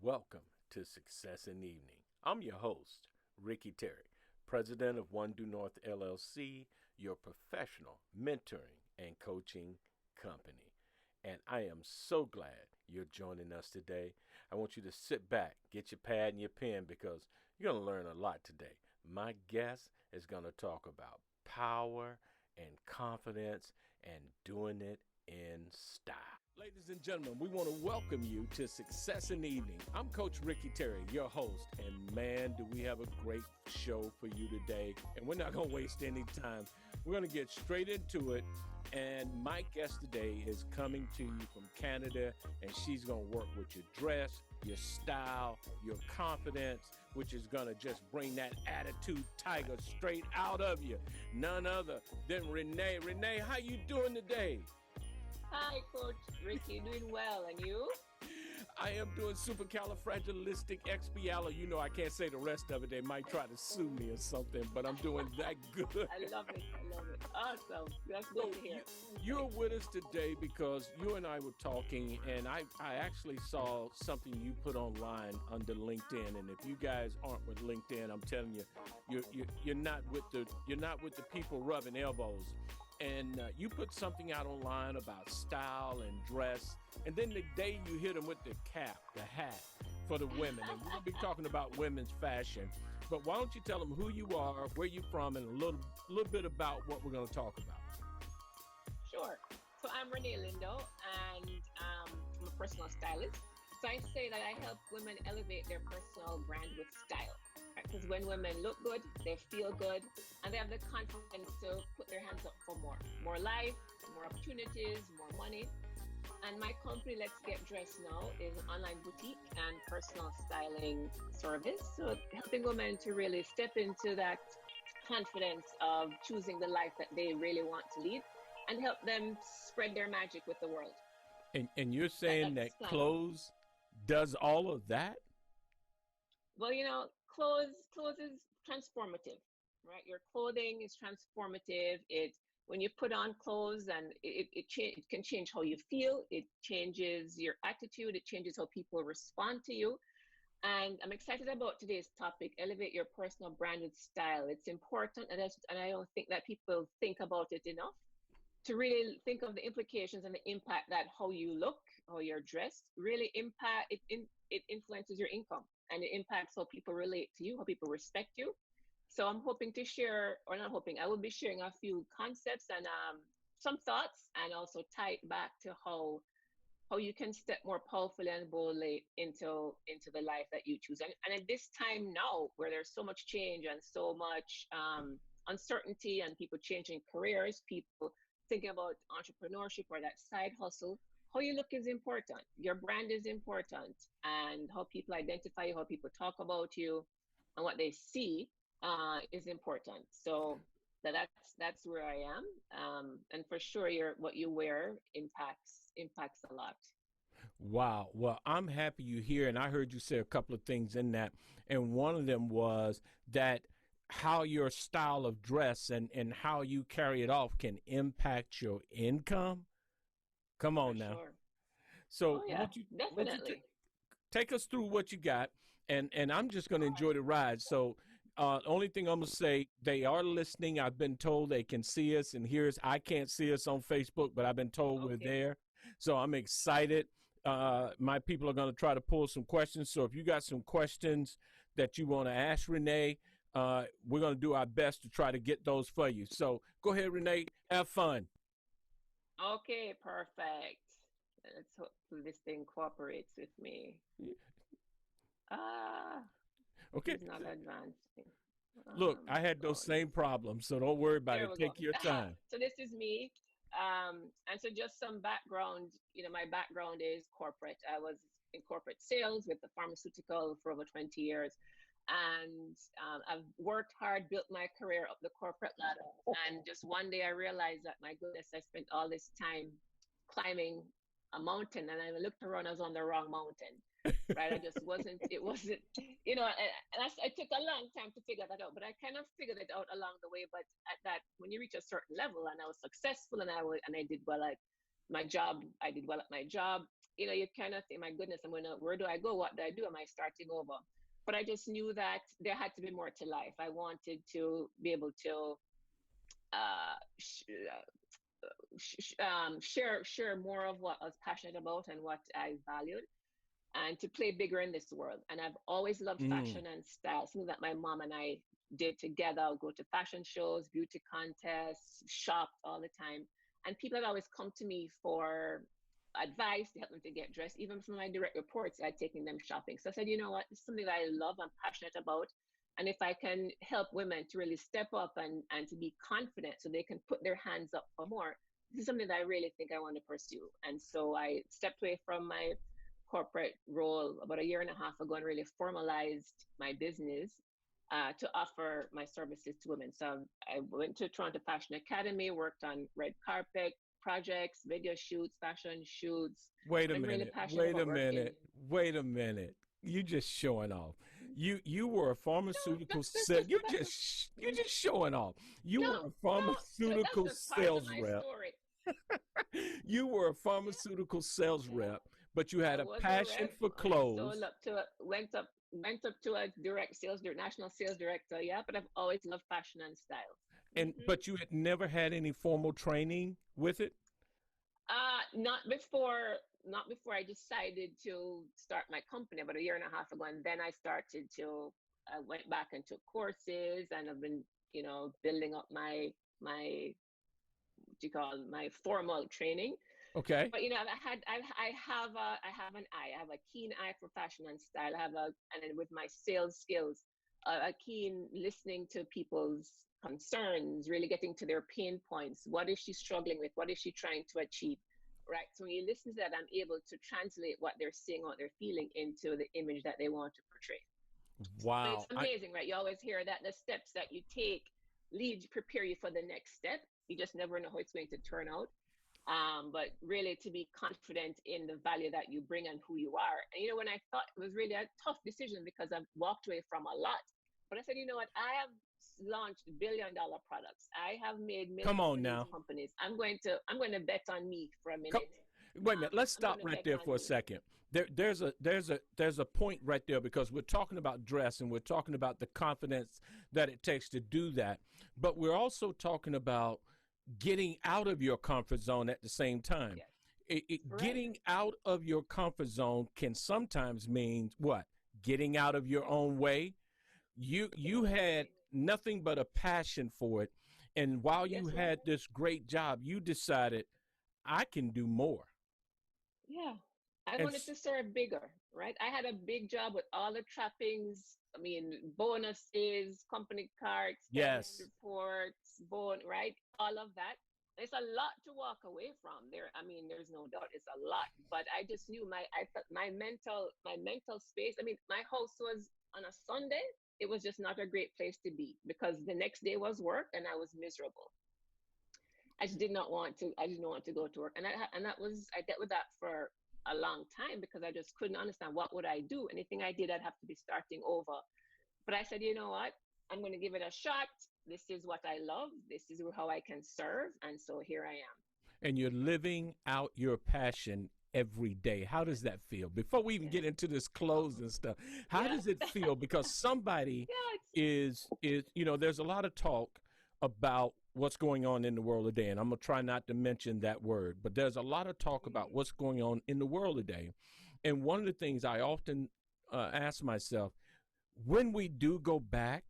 Welcome to Success in the Evening. I'm your host, Ricky Terry, president of One Due North LLC, your professional mentoring and coaching company. And I am so glad you're joining us today. I want you to sit back, get your pad and your pen because you're going to learn a lot today. My guest is going to talk about power and confidence and doing it in style. Ladies and gentlemen, we want to welcome you to Success in the Evening. I'm Coach Ricky Terry, your host, and man, do we have a great show for you today. And we're not going to waste any time. We're going to get straight into it. And my guest today is coming to you from Canada, and she's going to work with your dress, your style, your confidence, which is going to just bring that attitude tiger straight out of you. None other than Renee. Renee, how you doing today? Hi, Coach Ricky. Doing well, and you? I am doing supercalifragilisticexpialidocious. You know I can't say the rest of it. They might try to sue me or something, but I'm doing that good. I love it. I love it. Awesome. That's good to hear. You're with us today because you and I were talking, and I actually saw something you put online under LinkedIn. And if you guys aren't with LinkedIn, I'm telling you, you're not with the people rubbing elbows. And you put something out online about style and dress, and then the day you hit them with the cap, the hat for the women. And we'll be talking about women's fashion. But why don't you tell them who you are, where you're from, and a little bit about what we're going to talk about. Sure. So I'm Renee Lindo, and I'm a personal stylist. So I say that I help women elevate their personal brand with style. Because when women look good, they feel good, and they have the confidence to put their hands up for more life, more opportunities, more money. And my company, Let's Get Dressed Now, is an online boutique and personal styling service. So helping women to really step into that confidence of choosing the life that they really want to lead, and help them spread their magic with the world. And you're saying that clothes does all of that? Well, clothes is transformative, right? Your clothing is transformative. When you put on clothes, and it can change how you feel. It changes your attitude. It changes how people respond to you. And I'm excited about today's topic: elevate your personal brand with style. It's important, and I don't think that people think about it enough, to really think of the implications and the impact that how you look, how you're dressed, really it influences your income, and it impacts how people relate to you, how people respect you. So I'm hoping to share, or not hoping, I will be sharing a few concepts and some thoughts, and also tie it back to how you can step more powerfully and boldly into the life that you choose. And at this time now, where there's so much change and so much uncertainty, and people changing careers, people thinking about entrepreneurship or that side hustle, how you look is important. Your brand is important, and how people identify you, how people talk about you, and what they see is important. So that's where I am, and for sure, what you wear impacts a lot. Wow. Well, I'm happy you're here. And I heard you say a couple of things in that. And one of them was that how your style of dress and how you carry it off can impact your income. Come For on now. sure. So Oh yeah, won't you definitely. take us through what you got, and I'm just going to enjoy the ride. So, only thing I'm gonna say, they are listening. I've been told they can see us and hear us. I can't see us on Facebook, but I've been told we're Okay. there. So I'm excited. My people are going to try to pull some questions. So if you got some questions that you want to ask Renee, we're going to do our best to try to get those for you. So go ahead, Renee. Have fun. Okay, perfect. Let's hope this thing cooperates with me. Ah, Okay. he's not advancing. Look, I had those Going. same problems, so don't worry about There it. we go. Take your time. So this is me. And so just some background, my background is corporate. I was in corporate sales with the pharmaceutical for over 20 years. And I've worked hard, built my career up the corporate ladder. And just one day I realized that, my goodness, I spent all this time climbing a mountain, and I looked around, I was on the wrong mountain. Right, I just wasn't. It wasn't, I took a long time to figure that out, but I kind of figured it out along the way. But at that, when you reach a certain level, and I was successful, and I did well at my job, I did well at my job. you kind of think, my goodness, where do I go? What do I do? Am I starting over? But I just knew that there had to be more to life. I wanted to be able to share more of what I was passionate about and what I valued, and to play bigger in this world. And I've always loved fashion and style, something that my mom and I did together. I'll go to fashion shows, beauty contests, shopped all the time. And people had always come to me for advice to help them to get dressed. Even from my direct reports, I'd taken them shopping. So I said, you know what, this is something that I love, I'm passionate about. And if I can help women to really step up and to be confident so they can put their hands up for more, this is something that I really think I want to pursue. And so I stepped away from my corporate role about a year and a half ago and really formalized my business to offer my services to women. So I went to Toronto Fashion Academy, worked on red carpet projects, video shoots, fashion shoots. Wait a minute. Wait a minute. You just showing off. You were a pharmaceutical sales. You just showing off. You were a pharmaceutical sales rep. You were a pharmaceutical sales rep, but you had a passion for clothes. Went up to a national sales director. Yeah, but I've always loved fashion and style. And but you had never had any formal training with it? Not before I decided to start my company about a year and a half ago. And then I went back and took courses, and I've been, building up my formal training. Okay. But I have a keen eye for fashion and style. And then with my sales skills, a keen listening to people's concerns, really getting to their pain points. What is she struggling with? What is she trying to achieve? Right. So when you listen to that, I'm able to translate what they're seeing, what they're feeling into the image that they want to portray. Wow. So it's amazing, right? You always hear that the steps that you take prepare you for the next step. You just never know how it's going to turn out. But really to be confident in the value that you bring and who you are. And when I thought it was really a tough decision because I've walked away from a lot. But I said, you know what, I have launched billion-dollar products. I have made millions of companies. I'm going to bet on me for a minute. Wait a minute. Let's stop right there for a second. There's a point right there, because we're talking about dress and we're talking about the confidence that it takes to do that. But we're also talking about getting out of your comfort zone at the same time. Yes. Getting out of your comfort zone can sometimes mean what? Getting out of your own way. You had nothing but a passion for it, and while you had this great job, you decided, I can do more. Yeah, I wanted to serve bigger, right? I had a big job with all the trappings. I mean, bonuses, company cards, reports, right? All of that. It's a lot to walk away from there. I mean, there's no doubt it's a lot, but I just knew my mental space. I mean, my house was on a Sunday. It was just not a great place to be, because the next day was work and I was miserable. I didn't want to go to work. And I dealt with that for a long time, because I just couldn't understand what would I do. Anything I did, I'd have to be starting over. But I said, you know what? I'm going to give it a shot. This is what I love. This is how I can serve. And so here I am. And you're living out your passion every day. How does that feel? Before we even get into this clothes and stuff, how does it feel? Because somebody is, there's a lot of talk about what's going on in the world today. And I'm going to try not to mention that word, but there's a lot of talk about what's going on in the world today. And one of the things I often ask myself, when we do go back,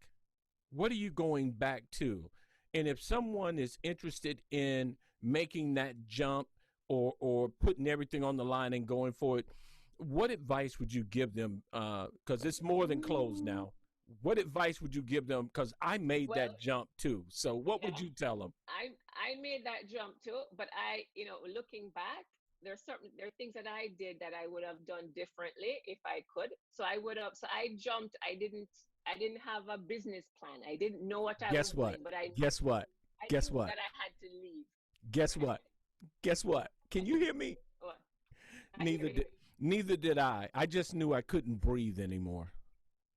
what are you going back to? And if someone is interested in making that jump or putting everything on the line and going for it, what advice would you give them? Because it's more than clothes now. What advice would you give them? Because I made that jump too. So what would you tell them? I made that jump too, but looking back, there are things that I did that I would have done differently if I could. So I jumped. I didn't have a business plan. I didn't know what I was doing. But Guess what? Guess what? That I had to leave. Guess what? Guess what? Can you hear me? What? Neither did I. I just knew I couldn't breathe anymore.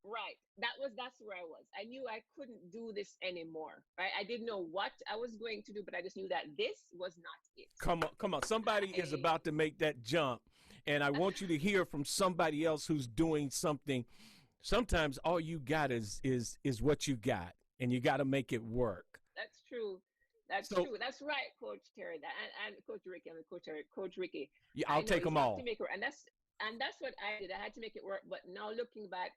Right. That's where I was. I knew I couldn't do this anymore. Right. I didn't know what I was going to do, but I just knew that this was not it. Come on. Somebody is about to make that jump, And I want you to hear from somebody else who's doing something. Sometimes all you got is what you got, and you got to make it work. That's true. That's So true. That's right, Coach Terry. And Coach Ricky. I mean, Coach Ricky. yeah, I I'll know take you them have to all. make it work, and that's what I did. I had to make it work. But now looking back,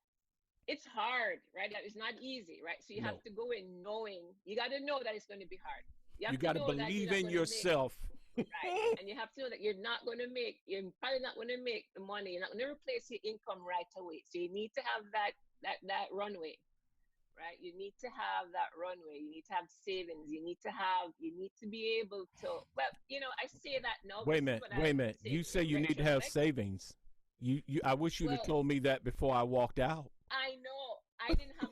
it's hard, right? It's not easy, right? So you have No, to go in knowing. You got to know that it's going to be hard. You you have to got to know that you're believe not in going to make yourself. right, and you have to know that you're not going to make. You're probably not going to make the money. You're not going to replace your income right away. So you need to have that runway, right? You need to have that runway. You need to have savings. You need to be able to, well, I say that now, but Wait a this is minute, what wait a I would minute. say You say in you need to have retrospect. savings. I wish you'd have Well, told me that before I walked out. I know I didn't have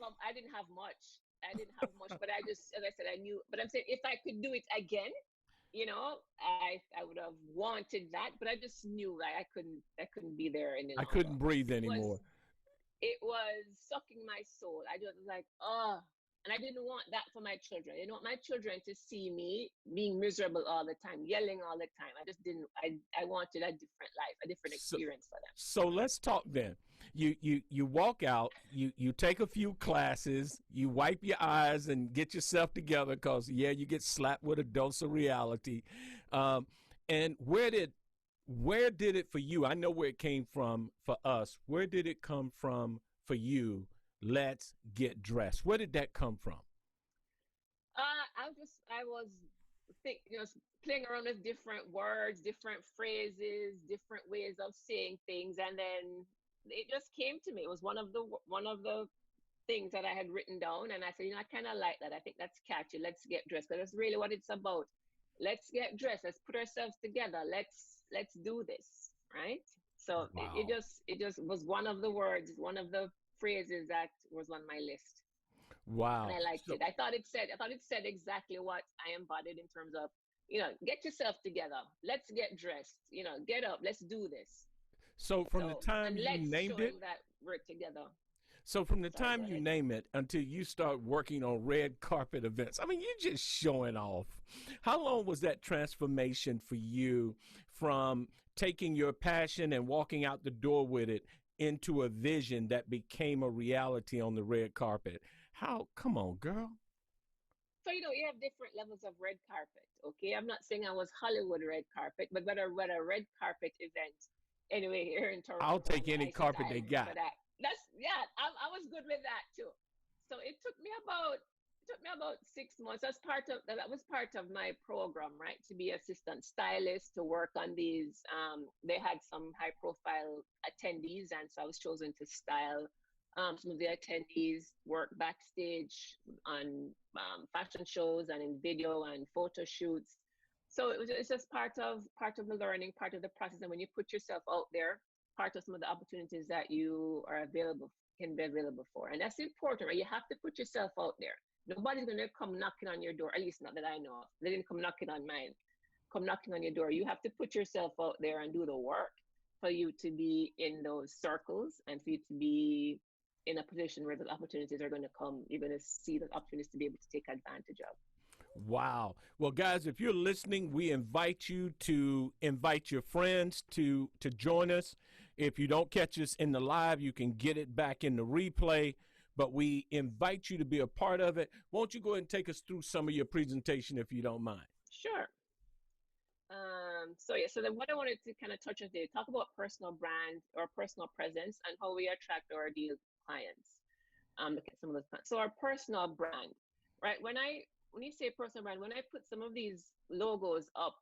much. I didn't have much, but I just, as I said, I knew, but I'm saying if I could do it again, I would have wanted that, but I just knew that I couldn't be there any I longer. couldn't breathe It was anymore. it was sucking my soul. I just was like, oh, and I didn't want that for my children. I didn't want my children to see me being miserable all the time, yelling all the time. I just didn't. I wanted a different life, a different So, experience for them. so let's talk then. You walk out, you take a few classes, you wipe your eyes and get yourself together because yeah, you get slapped with a dose of reality. And where did it for you? I know where it came from for us. Where did it come from for you? Let's get dressed. Where did that come from? I was think playing around with different words, different phrases, different ways of saying things, and then it just came to me. It was one of the things that I had written down, and I said, I kind of like that. I think that's catchy. Let's get dressed because that's really what it's about. Let's get dressed. Let's put ourselves together. Let's do this, right? So Wow. it just was one of the words, one of the phrases that was on my list, and Wow. I liked it. I thought it said exactly what I embodied in terms of, get yourself together. Let's get dressed. Get up. Let's do this. So from the So, time and you let's named it, showing that we're together. so from the Sorry, go time you ahead. name it until you start working on red carpet events, I mean, you're just showing off. How long was that transformation for you from taking your passion and walking out the door with it into a vision that became a reality on the red carpet? How, come on, girl. So you have different levels of red carpet. Okay, I'm not saying I was Hollywood red carpet, but what a red carpet event. Anyway, here in I'll Toronto on take the any IC carpet they Island for got. that. That's yeah. I was good with that too. So it took me about 6 months. That was part of my program, right? To be assistant stylist, to work on these. They had some high profile attendees, and so I was chosen to style some of the attendees, work backstage on fashion shows and in video and photo shoots. So it's just part of the learning, part of the process. And when you put yourself out there, part of some of the opportunities that you are available can be available for. And that's important, right? You have to put yourself out there. Nobody's gonna come knocking on your door, at least not that I know of. They didn't come knocking on mine. Come knocking on your door. You have to put yourself out there and do the work for you to be in those circles and for you to be in a position where the opportunities are going to come. You're going to see the opportunities to be able to take advantage of. Wow. Well, guys, if you're listening, we invite you to invite your friends to join us. If you don't catch us in the live, you can get it back in the replay. But we invite you to be a part of it. Won't you go ahead and take us through some of your presentation if you don't mind? Sure. So yeah, so then what I wanted to kind of touch on today, talk about personal brand or personal presence and how we attract our ideal clients. Look at some of those. So our personal brand, right? When you say personal brand, when I put some of these logos up,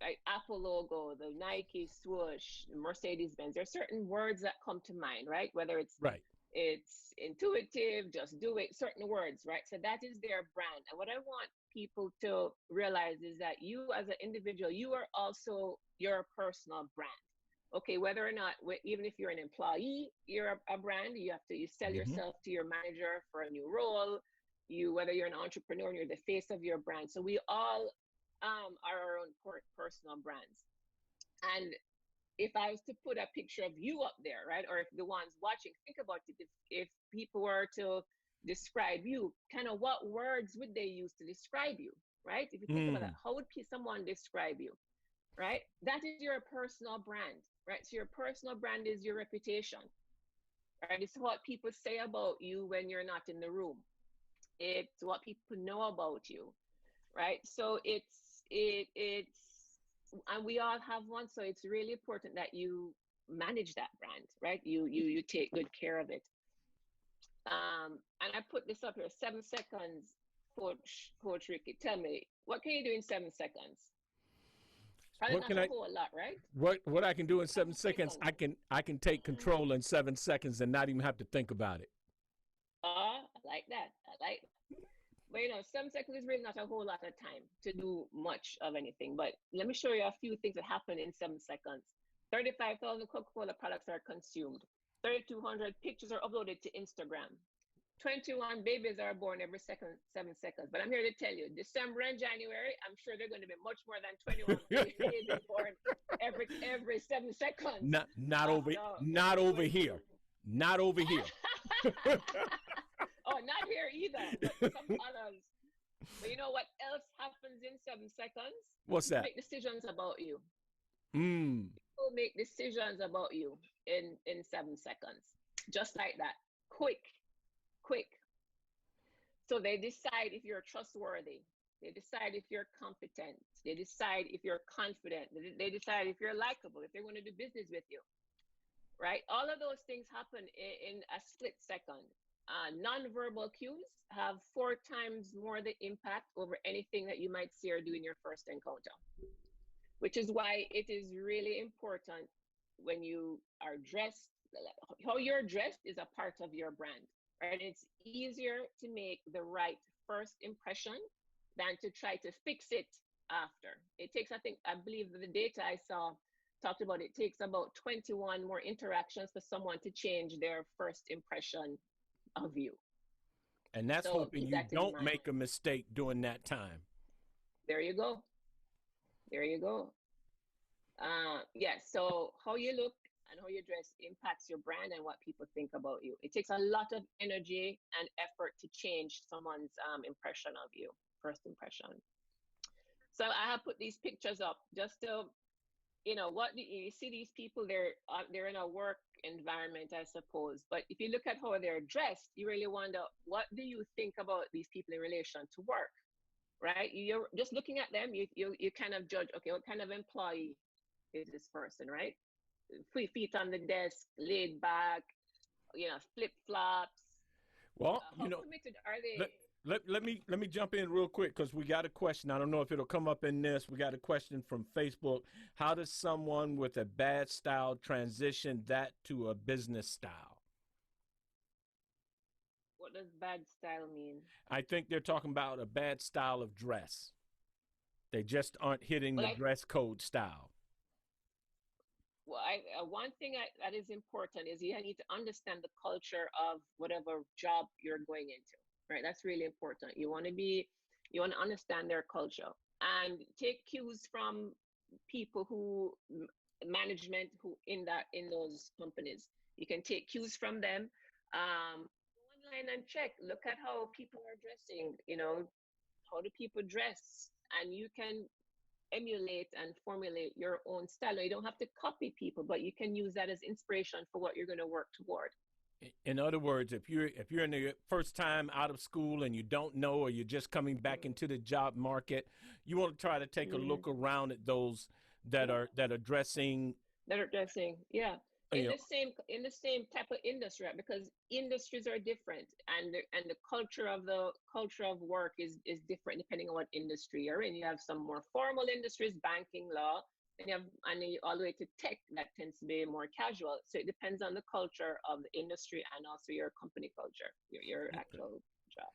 like Apple logo, the Nike swoosh, Mercedes Benz, there are certain words that come to mind, right? Whether Right. it's intuitive, just do it, certain words, right? So that is their brand. And what I want people to realize is that you as an individual, you are also your personal brand. Okay, whether or not, even if you're an employee, you're a brand. You sell Mm-hmm. yourself to your manager for a new role. Whether you're an entrepreneur, you're the face of your brand. So we all are our own personal brands. And if I was to put a picture of you up there, right, or if the ones watching, think about it. If people were to describe you, kind of what words would they use to describe you, right? If you think about that, Mm. how would someone describe you, right? That is your personal brand. right? So your personal brand is your reputation, right? It's what people say about you when you're not in the room. It's what people know about you, right? So it's and we all have one, so it's really important that you manage that brand, right? You take good care of it. And I put this up here, 7 seconds, Coach Ricky. Tell me, what can you do in 7 seconds? Probably What not can a I whole lot, right? what I can do in 7 seconds? 7 seconds. I can take control in 7 seconds and not even have to think about it. I like that. I like that. But 7 seconds is really not a whole lot of time to do much of anything. But let me show you a few things that happen in 7 seconds. 35,000 Coca-Cola products are consumed. 3,200 pictures are uploaded to Instagram. 21 babies are born every 7 seconds. But I'm here to tell you, December and January, I'm sure they're going to be much more than 21 babies born every 7 seconds. Not over here. Not over here. Oh, not here either, but some others. But you know what else happens in 7 seconds? What's that? Make decisions about you. Mm. People make decisions about you in 7 seconds. Just like that. Quick. So they decide if you're trustworthy. They decide if you're competent. They decide if you're confident. They decide if you're likable, if they're going to do business with you. Right? All of those things happen in a split second. Non-verbal cues have 4 times more the impact over anything that you might see or do in your first encounter, which is why it is really important when you are dressed. How you're dressed is a part of your brand, right? It's easier to make the right first impression than to try to fix it after. It takes, I believe the data I saw talked about, it takes about 21 more interactions for someone to change their first impression of you. And that's So hoping you don't make a mistake during that time. There you go. Yes, so how you look and how you dress impacts your brand and what people think about you. It takes a lot of energy and effort to change someone's impression of you, first impression. So I have put these pictures up just to, what you see these people, they're in a work environment, I suppose. But if you look at how they're dressed, you really wonder, what do you think about these people in relation to work, right? You're just looking at them, you kind of judge, okay, what kind of employee is this person, right? 3 feet on the desk, laid back, flip flops. Well, how committed are they? Let me jump in real quick because we got a question. I don't know if it'll come up in this. We got a question from Facebook. How does someone with a bad style transition that to a business style? What does bad style mean? I think they're talking about a bad style of dress. They just aren't hitting the dress code style. Well, one thing that is important is you need to understand the culture of whatever job you're going into, right? That's really important. You want to understand their culture and take cues from people management who in those companies. You can take cues from them. Go online and check. Look at how people are dressing. How do people dress, and you can emulate and formulate your own style. You don't have to copy people, but you can use that as inspiration for what you're going to work toward. In other words, if you're in the first time out of school and you don't know, or you're just coming back into the job market, you want to try to take a look around at those that are dressing. Yeah. In the same type of industry, right? Because industries are different, and the culture of work is different depending on what industry you're in. You have some more formal industries, banking, law, and you all the way to tech that tends to be more casual. So it depends on the culture of the industry and also your company culture, your actual job.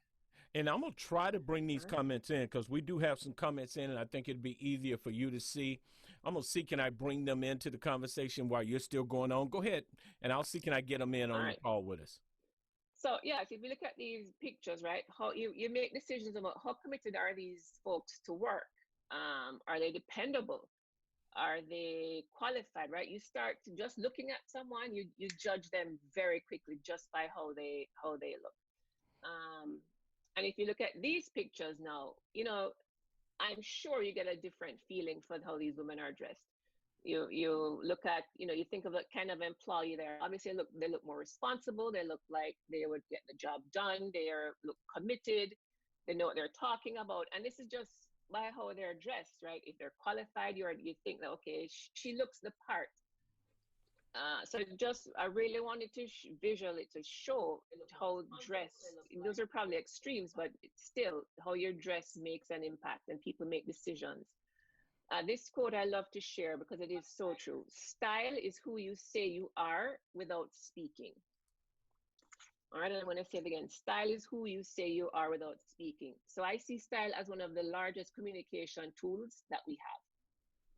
And I'm going to try to bring these comments in because we do have some comments in, and I think it'd be easier for you to see. I'm going to see, can I bring them into the conversation while you're still going on? Go ahead, and I'll see, can I get them in on the call with us? So, yes, if you look at these pictures, right, how you make decisions about how committed are these folks to work? Are they dependable? Are they qualified, right? You start to just looking at someone, you judge them very quickly just by how they look. And if you look at these pictures now, I'm sure you get a different feeling for how these women are dressed. You look at, you think of the kind of employee there. Obviously, they look more responsible. They look like they would get the job done. Look committed. They know what they're talking about. And this is just by how they're dressed, right? If they're qualified, you think that, okay, she looks the part. So just I really wanted to visually to show how dress. Those are probably extremes, but it's still how your dress makes an impact and people make decisions. This quote I love to share because it is so true. Style is who you say you are without speaking. All right, and I'm going to say it again. Style is who you say you are without speaking. So I see style as one of the largest communication tools that we have.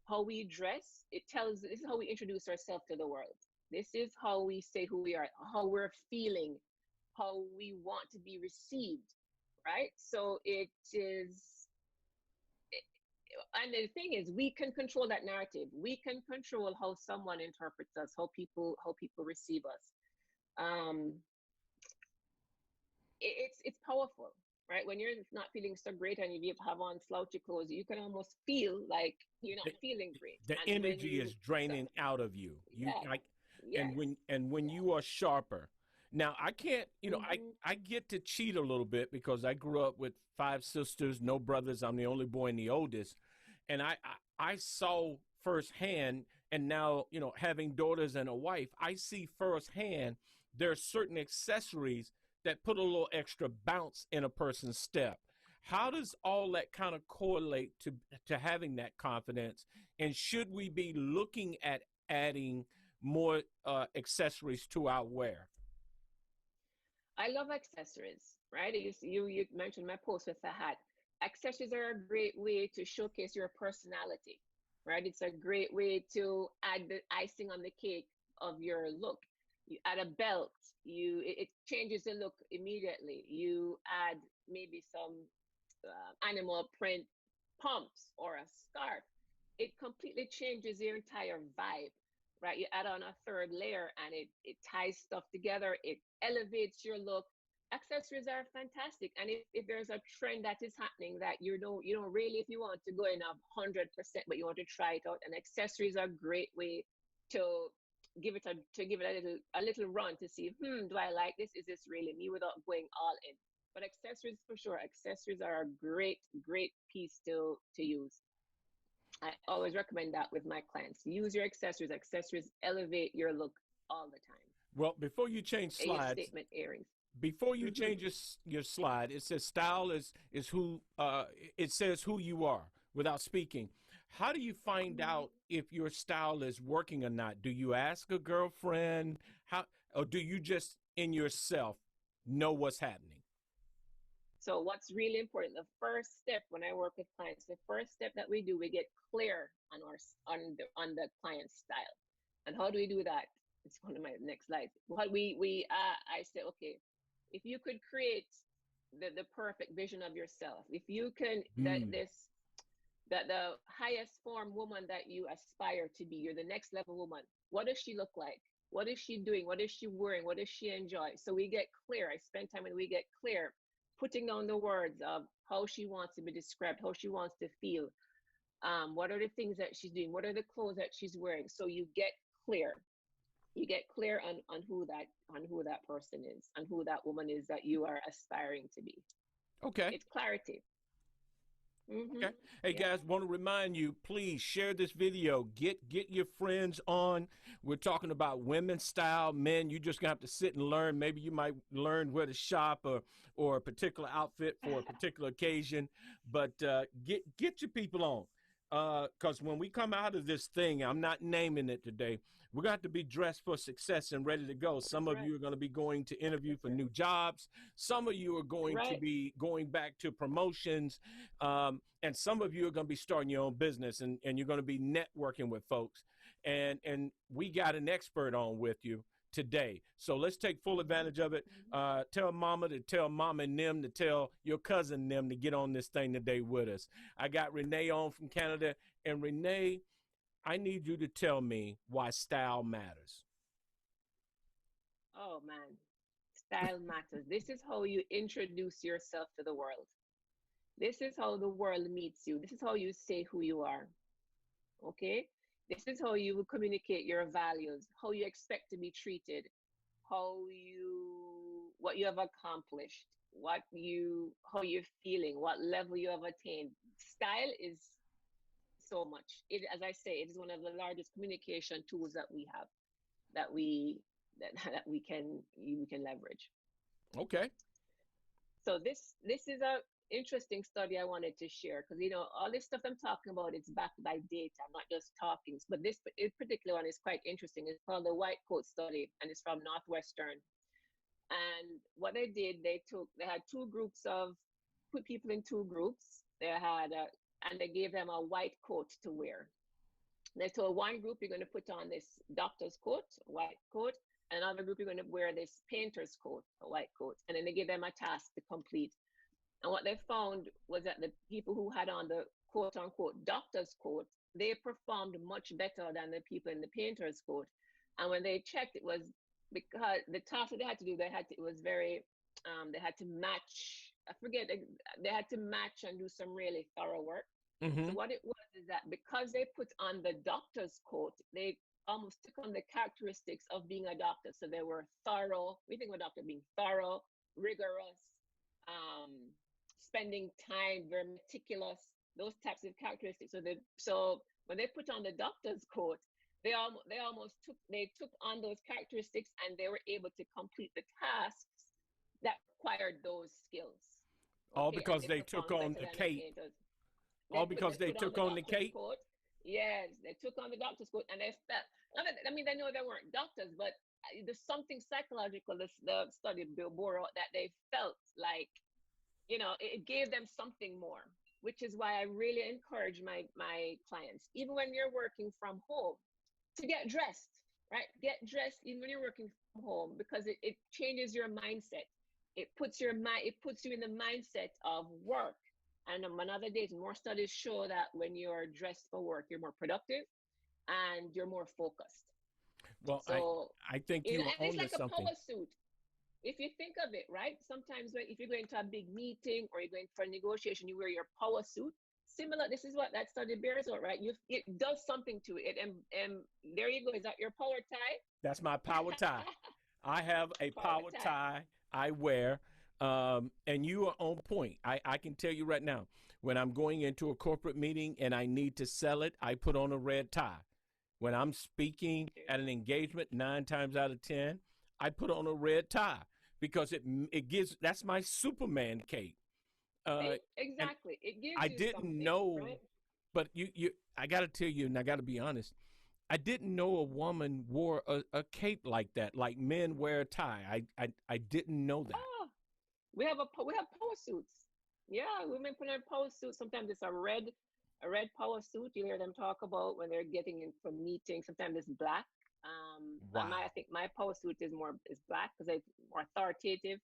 How we dress, this is how we introduce ourselves to the world. This is how we say who we are, how we're feeling, how we want to be received, right? So it is, and the thing is, we can control that narrative. We can control how someone interprets us, how people receive us. It's powerful, right? When you're not feeling so great and you have on slouchy clothes, you can almost feel like you're not feeling great. The and energy is draining out of you. Yes. And when you are sharper. Now I can't, I get to cheat a little bit because I grew up with 5 sisters, no brothers. I'm the only boy and the oldest, and I saw firsthand. And now, having daughters and a wife, I see firsthand there are certain accessories that put a little extra bounce in a person's step. How does all that kind of correlate to having that confidence? And should we be looking at adding more accessories to our wear? I love accessories, right? You mentioned my post with the hat. Accessories are a great way to showcase your personality, right? It's a great way to add the icing on the cake of your look. You add a belt, it changes the look immediately. You add maybe some animal print pumps or a scarf. It completely changes your entire vibe, right? You add on a third layer and it ties stuff together. It elevates your look. Accessories are fantastic. And if there's a trend that is happening that you don't really, if you want to go in 100%, but you want to try it out, and accessories are a great way to give it a little run to see, do I like this? Is this really me, without going all in? But accessories, for sure, accessories are a great piece to use. I always recommend that with my clients. Use your accessories. Accessories elevate your look all the time. Well, before you change slides, statement earrings. Before you change your slide, it says style is who it says who you are without speaking. How do you find out if your style is working or not? Do you ask a girlfriend? Or do you just in yourself know what's happening? So what's really important, the first step when I work with clients, the first step that we do, we get clear on the client's style. And how do we do that? It's one of my next slides. What I say, okay, if you could create the perfect vision of yourself, if you can that the highest form woman that you aspire to be, you're the next level woman. What does she look like? What is she doing? What is she wearing? What does she enjoy? So we get clear. I spend time and we get clear, putting down the words of how she wants to be described, how she wants to feel. What are the things that she's doing? What are the clothes that she's wearing? So you get clear. You get clear on who that person is, and who that woman is that you are aspiring to be. Okay. It's clarity. Okay. Hey guys, want to remind you, please share this video. Get your friends on. We're talking about women's style. Men, you just gonna have to sit and learn. Maybe you might learn where to shop or a particular outfit for a particular occasion. But get your people on. Because when we come out of this thing, I'm not naming it today, we're going to have to be dressed for success and ready to go. Some of you are going to be going to interview for new jobs. Some of you are going to be going back to promotions. And some of you are going to be starting your own business, and you're going to be networking with folks. And we got an expert on with you today. So let's take full advantage of it. Tell mama to tell mama and them to tell your cousin them to get on this thing today with us. I got Renee on from Canada. And Renee, I need you to tell me why style matters. Oh man, style matters. This is how you introduce yourself to the world. This is how the world meets you. This is how you say who you are. Okay? This is how you communicate your values, how you expect to be treated, what you have accomplished, how you're feeling, what level you have attained. Style is so much. It, as I say, it is one of the largest communication tools that we have, that we can leverage. Okay. So this is a interesting study I wanted to share, because all this stuff I'm talking about, it's backed by data. I'm not just talking. But this particular one is quite interesting. It's called the White Coat Study, and it's from Northwestern. And what they did, they had put people in two groups. And they gave them a white coat to wear. They told one group, you're going to put on this doctor's coat, a white coat, and another group, you're going to wear this painter's coat, a white coat. And then they gave them a task to complete. And what they found was that the people who had on the quote unquote doctor's coat, they performed much better than the people in the painter's coat. And when they checked, it was because the task that they had to do, they had to match, they had to match and do some really thorough work. Mm-hmm. So what it was is that because they put on the doctor's coat, they almost took on the characteristics of being a doctor. So they were thorough. We think of a doctor being thorough, rigorous, spending time, very meticulous, those types of characteristics. So when they put on the doctor's coat, they took on those characteristics, and they were able to complete the tasks that required those skills. All because they took on the cape. All because they took on the cape. Yes, they took on the doctor's coat, and they felt. I mean, they know they weren't doctors, but there's something psychological. The study bore out that they felt like, it gave them something more, which is why I really encourage my clients, even when you're working from home, to get dressed, right? Get dressed even when you're working from home, because it changes your mindset. It puts you in the mindset of work. And on other days, more studies show that when you're dressed for work, you're more productive and you're more focused. Well, so, I think you are onto something. It's like a power suit. If you think of it, right? Sometimes if you're going to a big meeting or you're going for a negotiation, you wear your power suit. Similar, this is what that study bears out, right? It does something to it. And there you go. Is that your power tie? That's my power tie. I have a power tie I wear. And you are on point. I can tell you right now, when I'm going into a corporate meeting and I need to sell it, I put on a red tie. When I'm speaking at an engagement, 9 times out of 10, I put on a red tie, because it gives, that's my Superman cape. Exactly. It gives I didn't know, right? But I got to tell you, and I got to be honest, I didn't know a woman wore a cape like that, like men wear a tie. I didn't know that. Oh, we have power suits. Yeah, women put on power suits. Sometimes it's a red power suit. You hear them talk about when they're getting in for meetings. Sometimes it's black. Wow. I think my power suit is black because it's more authoritative.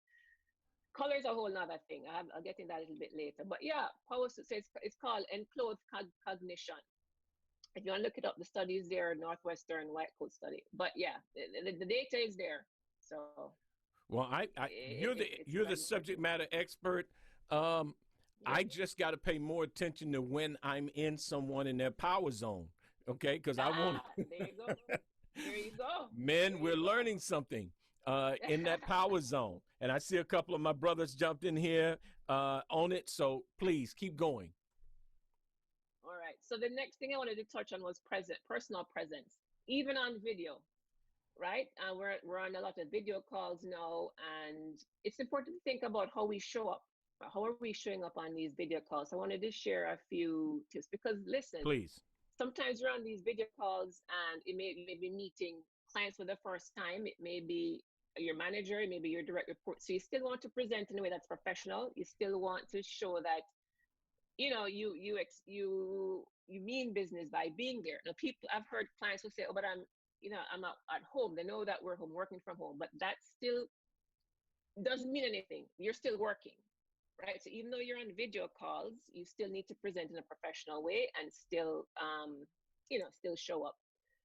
Color is a whole nother thing. I'll get into that a little bit later. But yeah, power suit. So it's called enclosed cognition. If you want to look it up, the studies there, Northwestern White Coat study. But yeah, the data is there. So. Well, you're the subject matter expert. I just got to pay more attention to when I'm in someone in their power zone. Okay, because I want. There you go. There you go. Men, we're learning something in that power zone, and I see a couple of my brothers jumped in here on it. So please keep going. All right. So the next thing I wanted to touch on was personal presence, even on video. Right? And we're on a lot of video calls now, and it's important to think about how we show up. How are we showing up on these video calls? I wanted to share a few tips, because listen, please. Sometimes you're on these video calls and it may be meeting clients for the first time. It may be your manager, it may be your direct report. So you still want to present in a way that's professional. You still want to show that, you mean business by being there. Now, I've heard clients who say, "Oh, but I'm not at home." They know that we're home, working from home, but that still doesn't mean anything. You're still working, right? So even though you're on video calls, you still need to present in a professional way and still, still show up.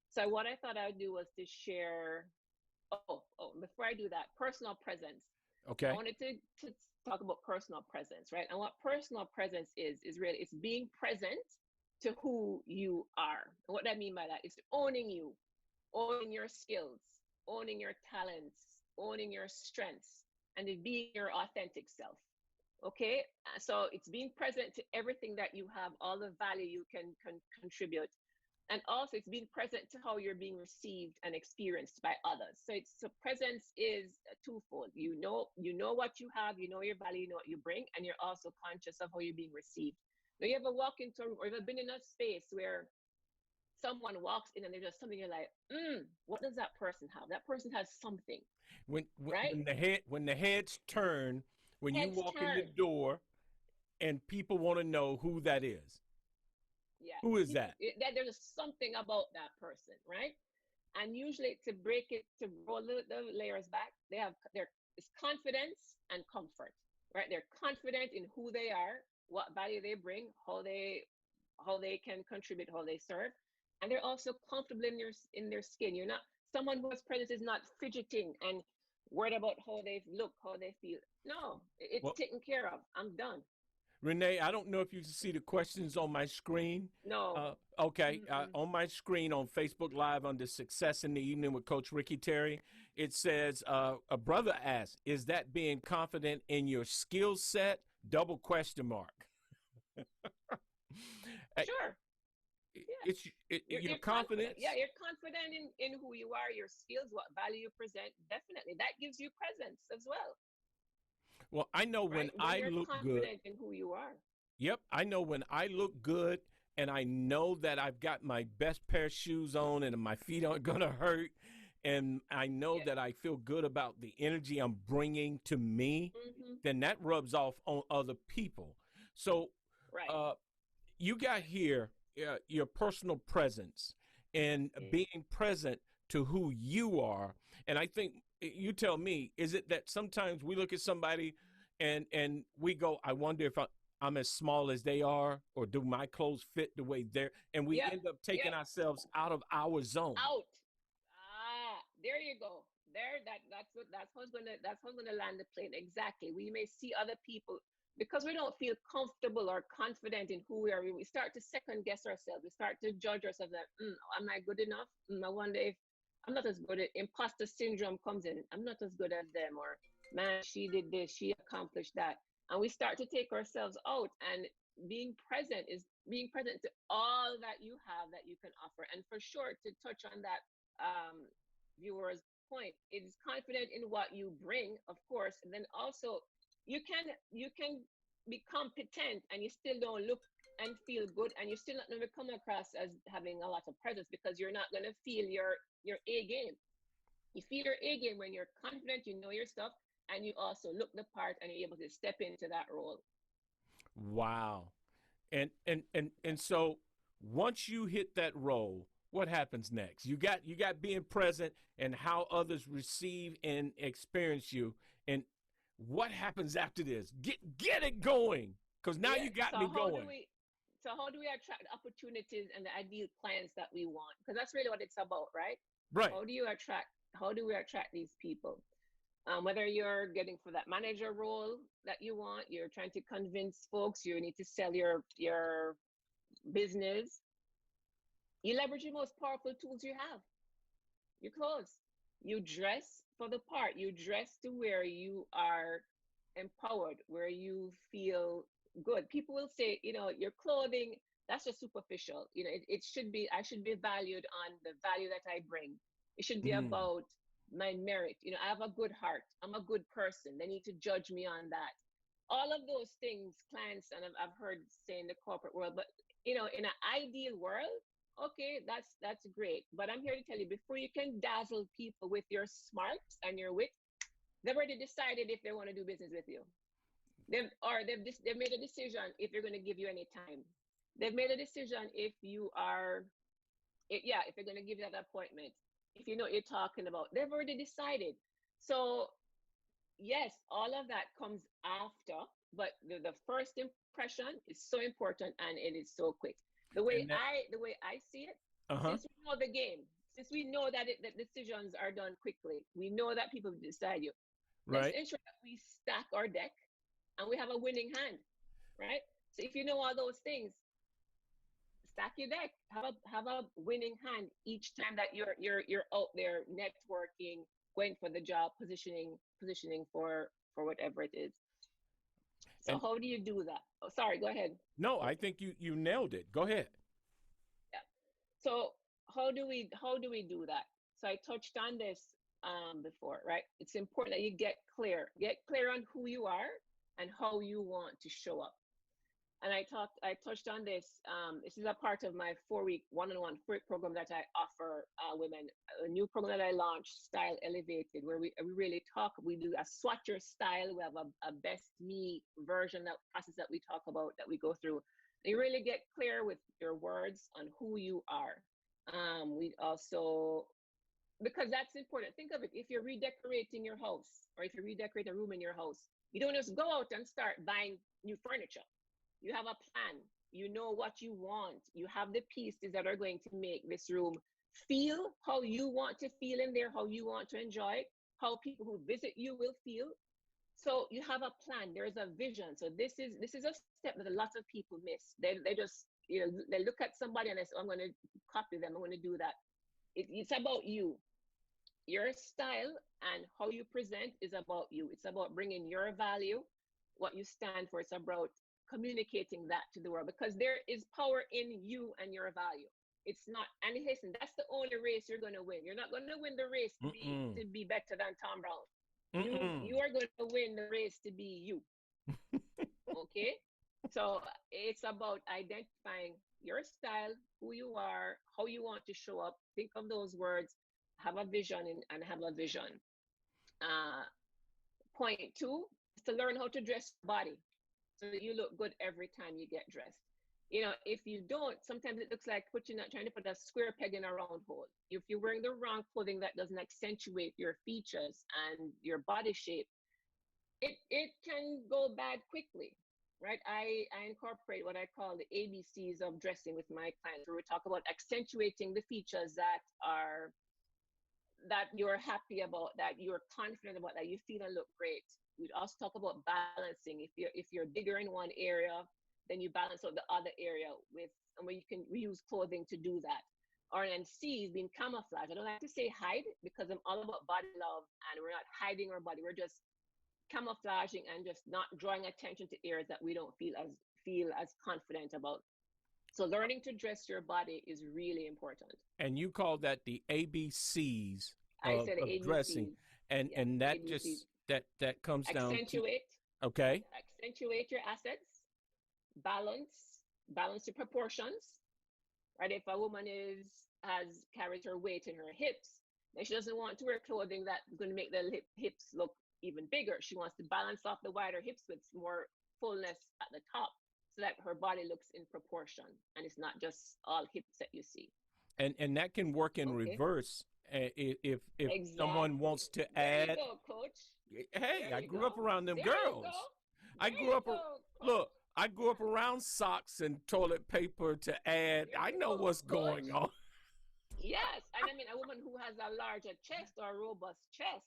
So what I thought I would do was to share. Before I do that, personal presence. Okay. I wanted to talk about personal presence, right? And what personal presence is really, it's being present to who you are. And what I mean by that is owning you, owning your skills, owning your talents, owning your strengths, and it being your authentic self. Okay, so it's being present to everything that you have, all the value you can contribute, and also it's being present to how you're being received and experienced by others. So it's so presence is twofold. You know what you have, you know your value, you know what you bring, and you're also conscious of how you're being received. Now you ever walk into a room or you ever been in a space where someone walks in and there's just something you're like, what does that person have? That person has something, When when, right? when the heads turn, when you Heads walk in the turn. door, and people want to know who that is. Yeah, Who is people, that? there's something about that person, right? And usually to break it, to roll the layers back, they have their it's confidence and comfort, right? They're confident in who they are, what value they bring, how they can contribute, how they serve, and they're also comfortable in their skin. You're not someone who has presence is not fidgeting and worried about how they look, how they feel. No, it's Well, taken care of. I'm done. Renee, I don't know if you can see the questions on my screen. No. Okay, Mm-mm. on my screen on Facebook Live under Success in the Evening with Coach Ricky Terry, it says, a brother asked, is that being confident in your skill set? Double question mark. Uh, Sure. Yeah. Your You're confident. Yeah, confidence. you're confident in who you are, your skills, what value you present. Definitely. That gives you presence as well, Well, I know when right? When I you're look good. confident in who you are. Yep, I know when I look good and I know that I've got my best pair of shoes on and my feet aren't going to hurt. And I know Yeah. that I feel good about the energy I'm bringing to me, Hmm. then that rubs off on other people. So, Right. uh, you got here your personal presence and Mm. being present to who you are. And I think you tell me, is it that sometimes we look at somebody and we go, I wonder if I'm as small as they are, or do my clothes fit the way they're, and we Yep. end up taking Yep. ourselves out of our zone. Out. There you go. There, that's how it's gonna land the plane. Exactly. We may see other people because we don't feel comfortable or confident in who we are. We start to second guess ourselves. We start to judge ourselves like, am I good enough? I wonder if I'm not as good. Imposter syndrome comes in. I'm not as good as them, or man, she did this, she accomplished that, and we start to take ourselves out. And being present is being present to all that you have that you can offer. And for sure, to touch on that viewer's point, it is confident in what you bring, of course, and then also you can be competent and you still don't look and feel good, and you're still not going to come across as having a lot of presence because you're not going to feel your A game. You feel your A game when you're confident, you know your stuff, and you also look the part and you're able to step into that role. Wow. And so once you hit that role, what happens next? You got being present and how others receive and experience you. And what happens after this? Get it going. Because now Yeah. you got So me how do going. we attract opportunities and the ideal clients that we want? Because that's really what it's about, right? Right. How do we attract these people? Whether you're getting for that manager role that you want, you're trying to convince folks, you need to sell your business. You leverage the most powerful tools you have, your clothes. You dress for the part. You dress to where you are empowered, where you feel good. People will say, your clothing, that's just superficial. It should be, I should be valued on the value that I bring. It should be Mm. about my merit. I have a good heart. I'm a good person. They need to judge me on that. All of those things, clients, and I've heard say in the corporate world, but in an ideal world, okay, that's great. But I'm here to tell you, before you can dazzle people with your smarts and your wit, they've already decided if they want to do business with you. They've made a decision if they're going to give you any time. They've made a decision if they're going to give you that appointment. If you know what you're talking about, they've already decided. So yes, all of that comes after, but the first impression is so important and it is so quick. The way And that, I see it, uh-huh. since we know the game, since we know that decisions are done quickly, we know that people decide you. Let's Right. ensure that we stack our deck and we have a winning hand, right? So if you know all those things, stack your deck. Have a winning hand each time that you're out there networking, going for the job, positioning for whatever it is. So And how do you do that? Oh, sorry, go ahead, no, I coach. think you nailed it. Go ahead. Yeah. So how do we do that? So I touched on this before, right? It's important that you get clear on who you are and how you want to show up. And I touched on this. This is a part of my 4-week one-on-one program that I offer women. A new program that I launched, Style Elevated, where we really talk. We do a swatch your style. We have a best me version, that process that we talk about, that we go through. And you really get clear with your words on who you are. We also, because that's important. Think of it. If you're redecorating your house, or if you redecorate a room in your house, you don't just go out and start buying new furniture. You have a plan. You know what you want. You have the pieces that are going to make this room feel how you want to feel in there, how you want to enjoy it, how people who visit you will feel. So you have a plan. There's a vision. So this is a step that a lot of people miss. They just, they look at somebody and they say, "Oh, I'm going to copy them. I'm going to do that." It's about you. Your style and how you present is about you. It's about bringing your value, what you stand for. It's about communicating that to the world, because there is power in you and your value. It's not, and listen, that's the only race you're going to win. You're not going to win the race to be Mm-mm. to be better than Tom Brown. Mm-mm. You are going to win the race to be you. Okay? So it's about identifying your style, who you are, how you want to show up. Think of those words, have a vision, and have a vision. Uh, Point two is to learn how to dress your body so that you look good every time you get dressed. If you don't, sometimes it looks like trying to put a square peg in a round hole. If you're wearing the wrong clothing that doesn't accentuate your features and your body shape, it can go bad quickly, right? I incorporate what I call the ABCs of dressing with my clients, where we talk about accentuating the features that you're happy about, that you're confident about, that you feel and look great. We'd also talk about balancing. If you're bigger in one area, then you balance out the other area and where you can reuse clothing to do that. Or then C is being camouflage. I don't like to say hide, because I'm all about body love, and we're not hiding our body. We're just camouflaging and just not drawing attention to areas that we don't feel as confident about. So learning to dress your body is really important. And you call that the ABCs I of, said of dressing, ABCs. and Yeah, and that ABCs. just that comes down to Accentuate, okay. accentuate your assets, balance your proportions, right? If a woman has carries her weight in her hips, then she doesn't want to wear clothing that's going to make the hips look even bigger. She wants to balance off the wider hips with more fullness at the top, so that her body looks in proportion and it's not just all hips that you see. And that can work in Okay. reverse, if someone Exactly. wants to There you add. go, coach. Hey, There I you grew up go. around them There you girls. go. I There grew you up go, look, coach. I grew up around socks and toilet paper to add. There I you know go, what's coach. going on. Yes, and I mean, a woman who has a larger chest or a robust chest,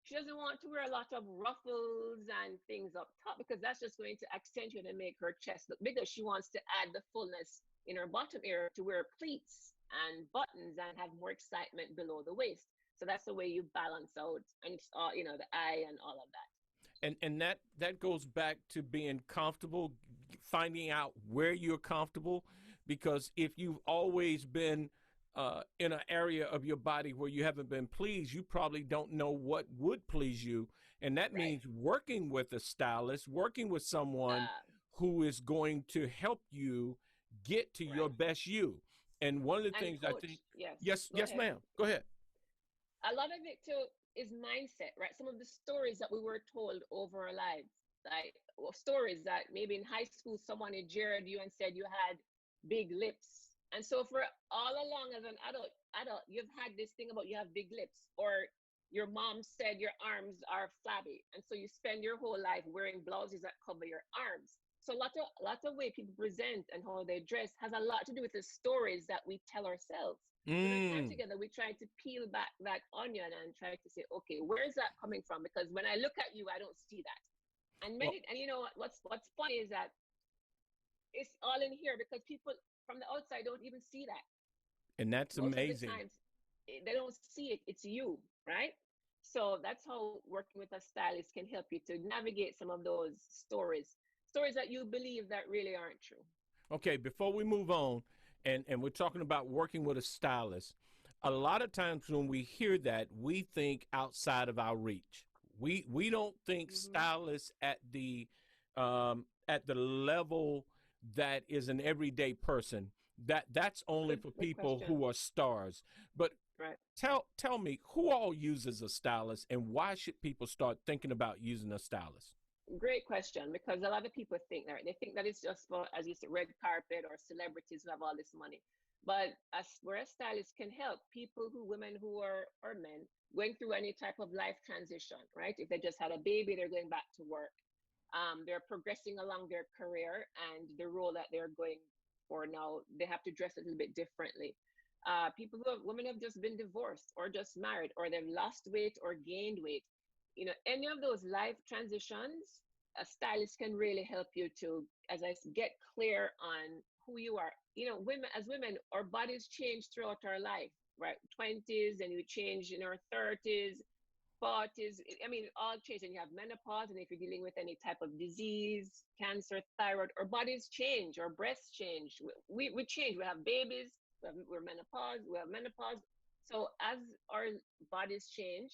she doesn't want to wear a lot of ruffles and things up top, because that's just going to accentuate and make her chest look bigger. She wants to add the fullness in her bottom area, to wear pleats and buttons and have more excitement below the waist. So that's the way you balance out, and it's all, the eye and all of that. And that goes back to being comfortable, finding out where you're comfortable, because if you've always been in an area of your body where you haven't been pleased, you probably don't know what would please you, and that Right. means working with a stylist, working with someone Uh, who is going to help you get to your right. best you. And one of the And things I think, coach, yes, yes, go yes, ahead. ma'am, go ahead. A lot of it too is mindset, right? Some of the stories that we were told over our lives, like stories that maybe in high school someone had jeered you and said you had big lips. And so for all along as an adult, you've had this thing about you have big lips, or your mom said your arms are flabby. And so you spend your whole life wearing blouses that cover your arms. So a lot of way people present and how they dress has a lot to do with the stories that we tell ourselves. So in time Mm. together, we try to peel back that onion and try to say, okay, where is that coming from? Because when I look at you, I don't see that. And Well, you know what's funny is that it's all in here, because people from the outside don't even see that. And that's Most of the amazing. times they don't see it. It's you, right? So that's how working with a stylist can help you to navigate some of those stories that you believe that really aren't true. Okay, before we move on, and we're talking about working with a stylist, a lot of times when we hear that, we think outside of our reach. We don't think Hmm. stylists at the level that is an everyday person. That's only for Good people question. who are stars. But Right. tell me, who all uses a stylist, and why should people start thinking about using a stylist? Great question, because a lot of people think that they think that it's just for, as you said, red carpet or celebrities who have all this money. But as where a stylist can help people who women who are or men going through any type of life transition, right? If they just had a baby, they're going back to work. They're progressing along their career and the role that they're going for now, they have to dress a little bit differently. People who have women have just been divorced or just married or they've lost weight or gained weight, any of those life transitions, a stylist can really help you to, as I get clear on who you are. Women, as women, our bodies change throughout our life, right? 20s, and you change in our 30s, 40s. I mean, all change, and you have menopause, and if you're dealing with any type of disease, cancer, thyroid, our bodies change, our breasts change. We change. We have babies. We're menopause. We have menopause. So as our bodies change,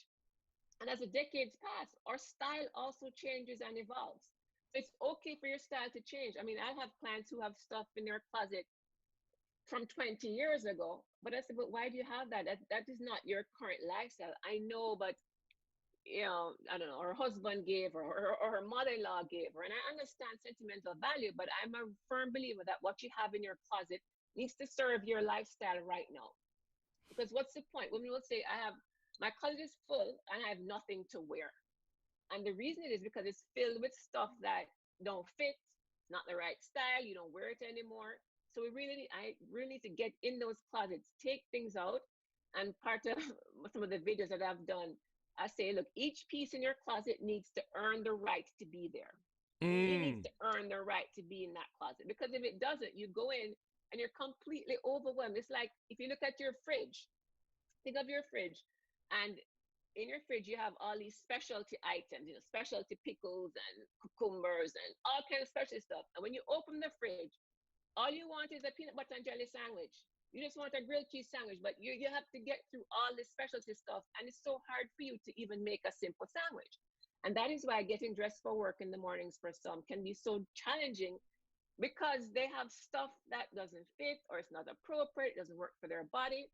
and as the decades pass, our style also changes and evolves. So it's okay for your style to change. I mean, I have clients who have stuff in their closet from 20 years ago, but I said, but why do you have that? That is not your current lifestyle. I know, but I don't know, her husband gave her, or her mother-in-law gave her. And I understand sentimental value, but I'm a firm believer that what you have in your closet needs to serve your lifestyle right now. Because what's the point? Women will say, my closet is full and I have nothing to wear. And the reason it is because it's filled with stuff that don't fit, not the right style, you don't wear it anymore. So I really need to get in those closets, take things out. And part of some of the videos that I've done, I say, look, each piece in your closet needs to earn the right to be there. It needs Mm. to earn the right to be in that closet. Because if it doesn't, you go in and you're completely overwhelmed. It's like if you look at your fridge, think of your fridge, and in your fridge you have all these specialty items, specialty pickles and cucumbers and all kinds of specialty stuff. And when you open the fridge, all you want is a peanut butter and jelly sandwich. You just want a grilled cheese sandwich, but you have to get through all this specialty stuff, and it's so hard for you to even make a simple sandwich. And that is why getting dressed for work in the mornings for some can be so challenging, because they have stuff that doesn't fit or it's not appropriate, it doesn't work for their body.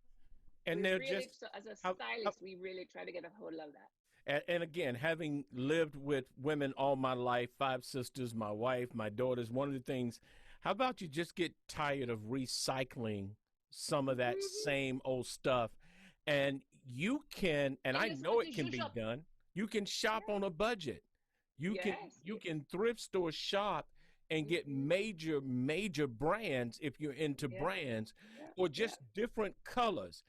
And We they're really, just so as a how, stylist, we really try to get a hold of that. and again, having lived with women all my life, five sisters, my wife, my daughters, one of the things, how about you just get tired of recycling some of that Mm-hmm. same old stuff? And you can, and And I you just know want to it can zhuzh be up. done, you can shop Yeah. on a budget. You can Yes. you can thrift store shop and get Mm-hmm. major brands if you're into Yeah. brands, Yeah. or Yeah. just different colors.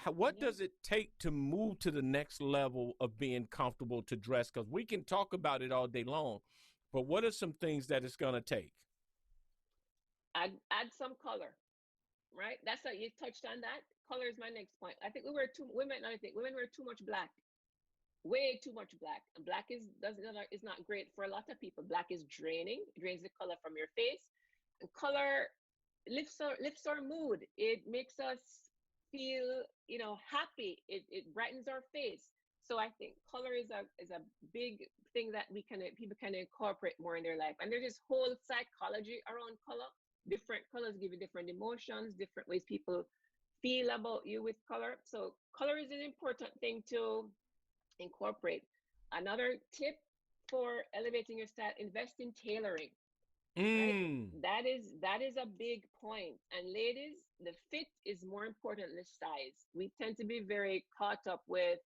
What Yeah. does it take to move to the next level of being comfortable to dress? Because we can talk about it all day long, but what are some things that it's going to take? Add some color, right? That's what you touched on. That color is my next point. I think we were too women. I think women wear too much black, way too much black. And black is not great for a lot of people. Black is draining. It drains the color from your face. And color lifts our mood. It makes us feel happy. It brightens our face. So I think color is a big thing that people can incorporate more in their life. And there's this whole psychology around color. Different colors give you different emotions, different ways people feel about you with color. So color is an important thing to incorporate. Another tip for elevating your style: invest in tailoring, right? Mm. That is a big point. And ladies, the fit is more important than the size. We tend to be very caught up with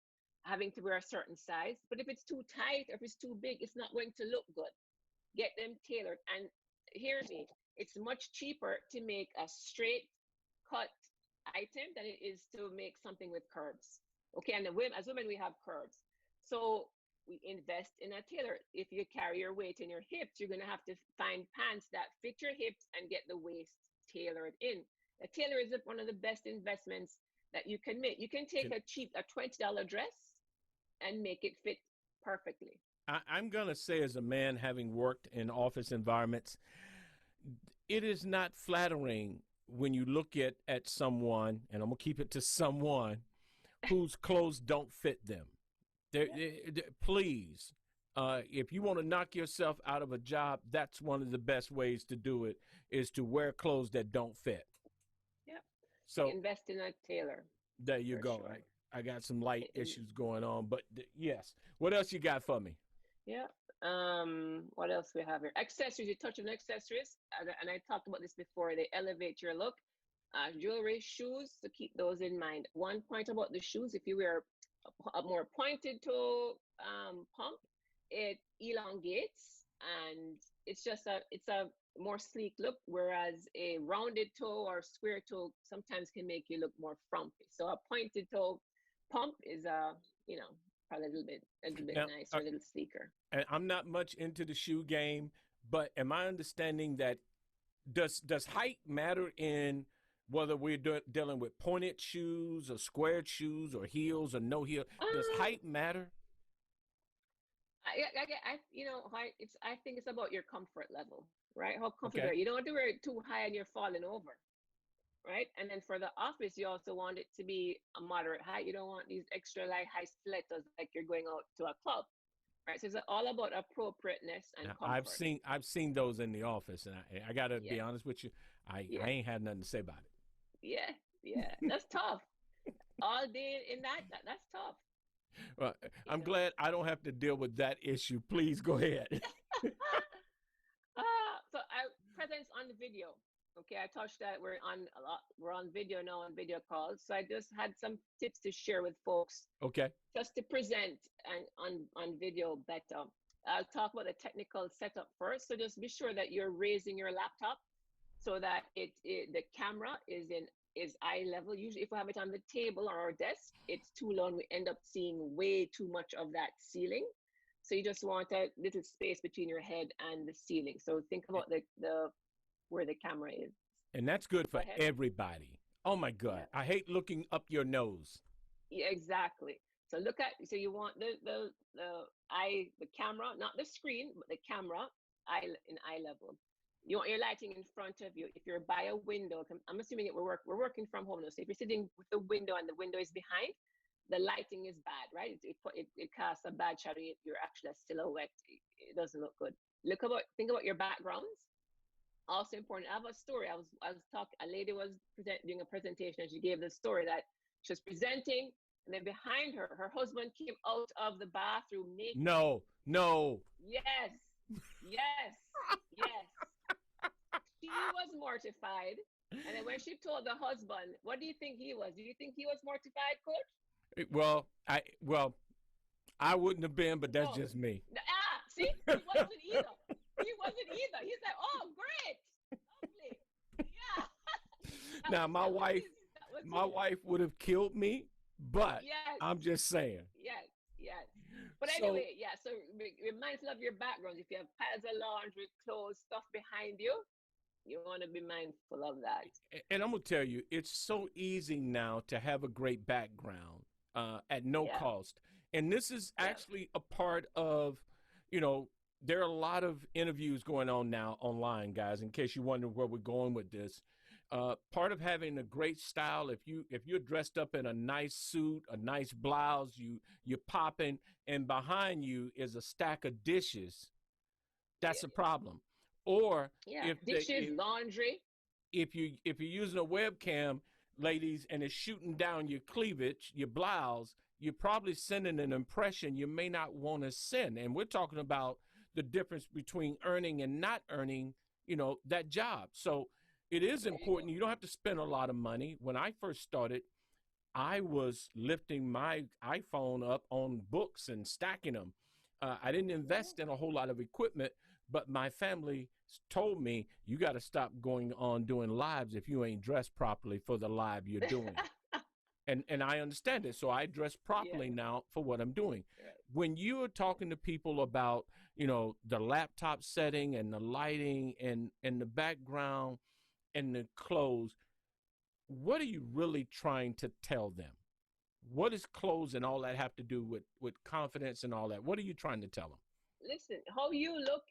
having to wear a certain size, but if it's too tight or if it's too big, it's not going to look good. Get them tailored. And hear me, it's much cheaper to make a straight cut item than it is to make something with curves. Okay, and as women, we have curves. So we invest in a tailor. If you carry your weight in your hips, you're going to have to find pants that fit your hips and get the waist tailor it in. A tailor is one of the best investments that you can make. You can take a $20 dress and make it fit perfectly. I'm going to say, as a man having worked in office environments, it is not flattering when you look at someone, and I'm going to keep it to someone, whose clothes don't fit them. Please, if you want to knock yourself out of a job, that's one of the best ways to do it, is to wear clothes that don't fit. Yep. So invest in a tailor. There you go. Sure. I got some light issues going on, but yes. What else you got for me? Yeah. What else we have here? Accessories. You touched on accessories, and I talked about this before. They elevate your look. Jewelry, shoes, to keep those in mind. One point about the shoes: if you wear a more pointed toe pump, it elongates, and it's a more sleek look. Whereas a rounded toe or square toe sometimes can make you look more frumpy. So a pointed toe pump is probably a little bit now, nicer, a little sleeker. And I'm not much into the shoe game, but am I understanding that does height matter in whether we're dealing with pointed shoes or squared shoes or heels or no heel? Does height matter? I think it's about your comfort level, right? How comfortable you don't want to wear it too high and you're falling over, right? And then for the office, you also want it to be a moderate height. You don't want these extra high stilettos like you're going out to a club, right? So it's all about appropriateness and comfort. I've seen those in the office, and I got to be honest with you, I ain't had nothing to say about it. Yeah, that's tough. All day in that's tough. Well, I'm glad I don't have to deal with that issue. Please go ahead. Presence on the video. Okay, I touched that. We're on video now, on video calls. So I just had some tips to share with folks. Okay. Just to present and on video better. I'll talk about the technical setup first. So just be sure that you're raising your laptop so that the camera is eye level. Usually if we have it on the table or our desk, it's too low and we end up seeing way too much of that ceiling. So you just want a little space between your head and the ceiling. So think about the where the camera is. And that's good for everybody. Oh my God. Yeah. I hate looking up your nose. Yeah, exactly. So you want the camera, not the screen, but the camera in eye level. You want your lighting in front of you. If you're by a window, I'm assuming we're working from home now. So if you're sitting with the window and the window is behind, the lighting is bad, right? It casts a bad shadow. You're actually a silhouette. It doesn't look good. Think about your backgrounds. Also important. I have a story. I was talking. A lady was doing a presentation, and she gave the story that she was presenting, and then behind her, her husband came out of the bathroom naked. No. Yes. She was mortified, and then when she told the husband, what do you think he was? Do you think he was mortified, Coach? Well, I wouldn't have been, but that's just me. See, he wasn't either. He's like, oh, great, lovely, yeah. Now, my wife would have killed me, but I'm just saying. Yes. But anyway, so be mindful of your background. If you have piles of laundry, clothes, stuff behind you, you want to be mindful of that. And I'm going to tell you, it's so easy now to have a great background at no cost. And this is actually a part of, there are a lot of interviews going on now online, guys, in case you wonder where we're going with this. Part of having a great style, if you're dressed up in a nice suit, a nice blouse, you're popping, and behind you is a stack of dishes, that's a problem. Or laundry. If you're using a webcam, ladies, and it's shooting down your cleavage, your blouse, you're probably sending an impression you may not want to send. And we're talking about the difference between earning and not earning, that job. So it is important. You don't have to spend a lot of money. When I first started, I was lifting my iPhone up on books and stacking them. I didn't invest in a whole lot of equipment, but my family told me, you got to stop going on doing lives if you ain't dressed properly for the live you're doing. And I understand it. So I dress properly now for what I'm doing. When you are talking to people about, the laptop setting and the lighting and the background, and the clothes, what are you really trying to tell them? What does clothes and all that have to do with confidence and all that? What are you trying to tell them? Listen, how you look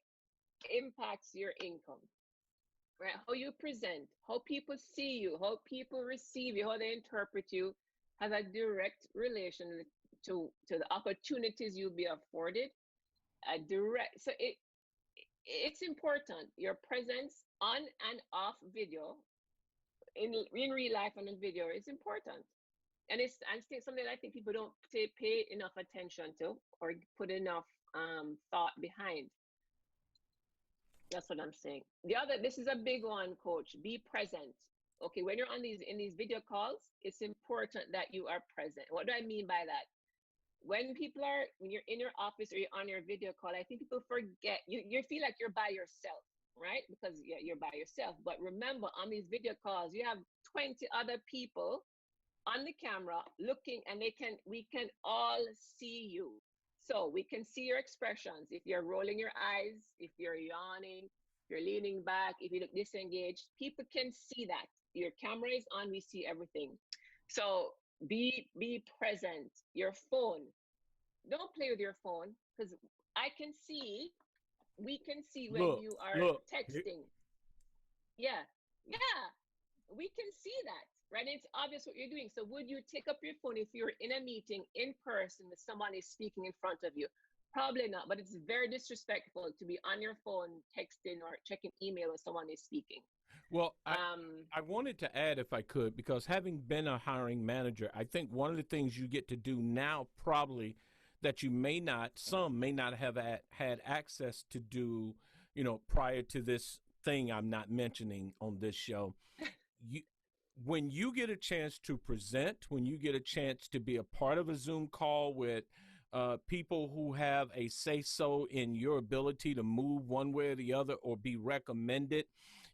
impacts your income, right? How you present, how people see you, how people receive you, how they interpret you has a direct relation to the opportunities you'll be afforded. A direct, so it's important. Your presence on and off video, in real life and in video, is important. And it's something that I think people don't pay enough attention to or put enough thought behind. That's what I'm saying. This is a big one, coach. Be present. Okay, when you're on these video calls, it's important that you are present. What do I mean by that? When you're in your office or you're on your video call, I think people forget, you feel like you're by yourself, right? Because yeah, you're by yourself. But remember, on these video calls, you have 20 other people on the camera looking, and we can all see you. So we can see your expressions. If you're rolling your eyes, if you're yawning, if you're leaning back, if you look disengaged, people can see that. Your camera is on, we see everything. So be present. Your phone, don't play with your phone, because we can see when you are texting. Yeah, we can see that, right? It's obvious what you're doing. So would you take up your phone if you're in a meeting in person with someone is speaking in front of you? Probably not, but it's very disrespectful to be on your phone texting or checking email when someone is speaking. Well, I wanted to add, if I could, because having been a hiring manager, I think one of the things you get to do now probably that some may not have had access to do, prior to this thing I'm not mentioning on this show. When you get a chance to present, when you get a chance to be a part of a Zoom call with people who have a say-so in your ability to move one way or the other or be recommended,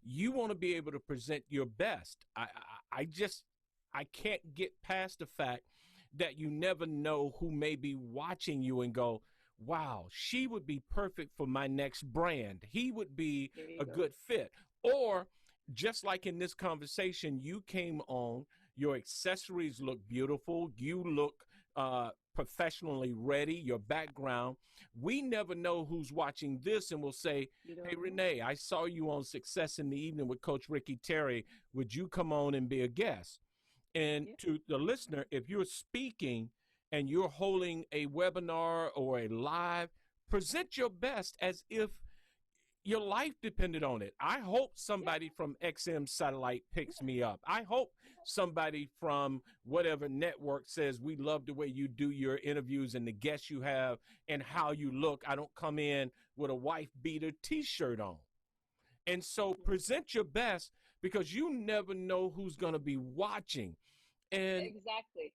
you want to be able to present your best. I can't get past the fact that you never know who may be watching you and go, wow, she would be perfect for my next brand. He would be a good fit. Or just like in this conversation, you came on, your accessories look beautiful. You look professionally ready, your background. We never know who's watching this and will say, hey, Renee, I saw you on Success in the Evening with Coach Ricky Terry. Would you come on and be a guest? And to the listener, if you're speaking and you're holding a webinar or a live, present your best as if your life depended on it. I hope somebody from XM Satellite picks me up. I hope somebody from whatever network says, we love the way you do your interviews and the guests you have and how you look. I don't come in with a wife beater t-shirt on. And so present your best, because you never know who's going to be watching. And exactly,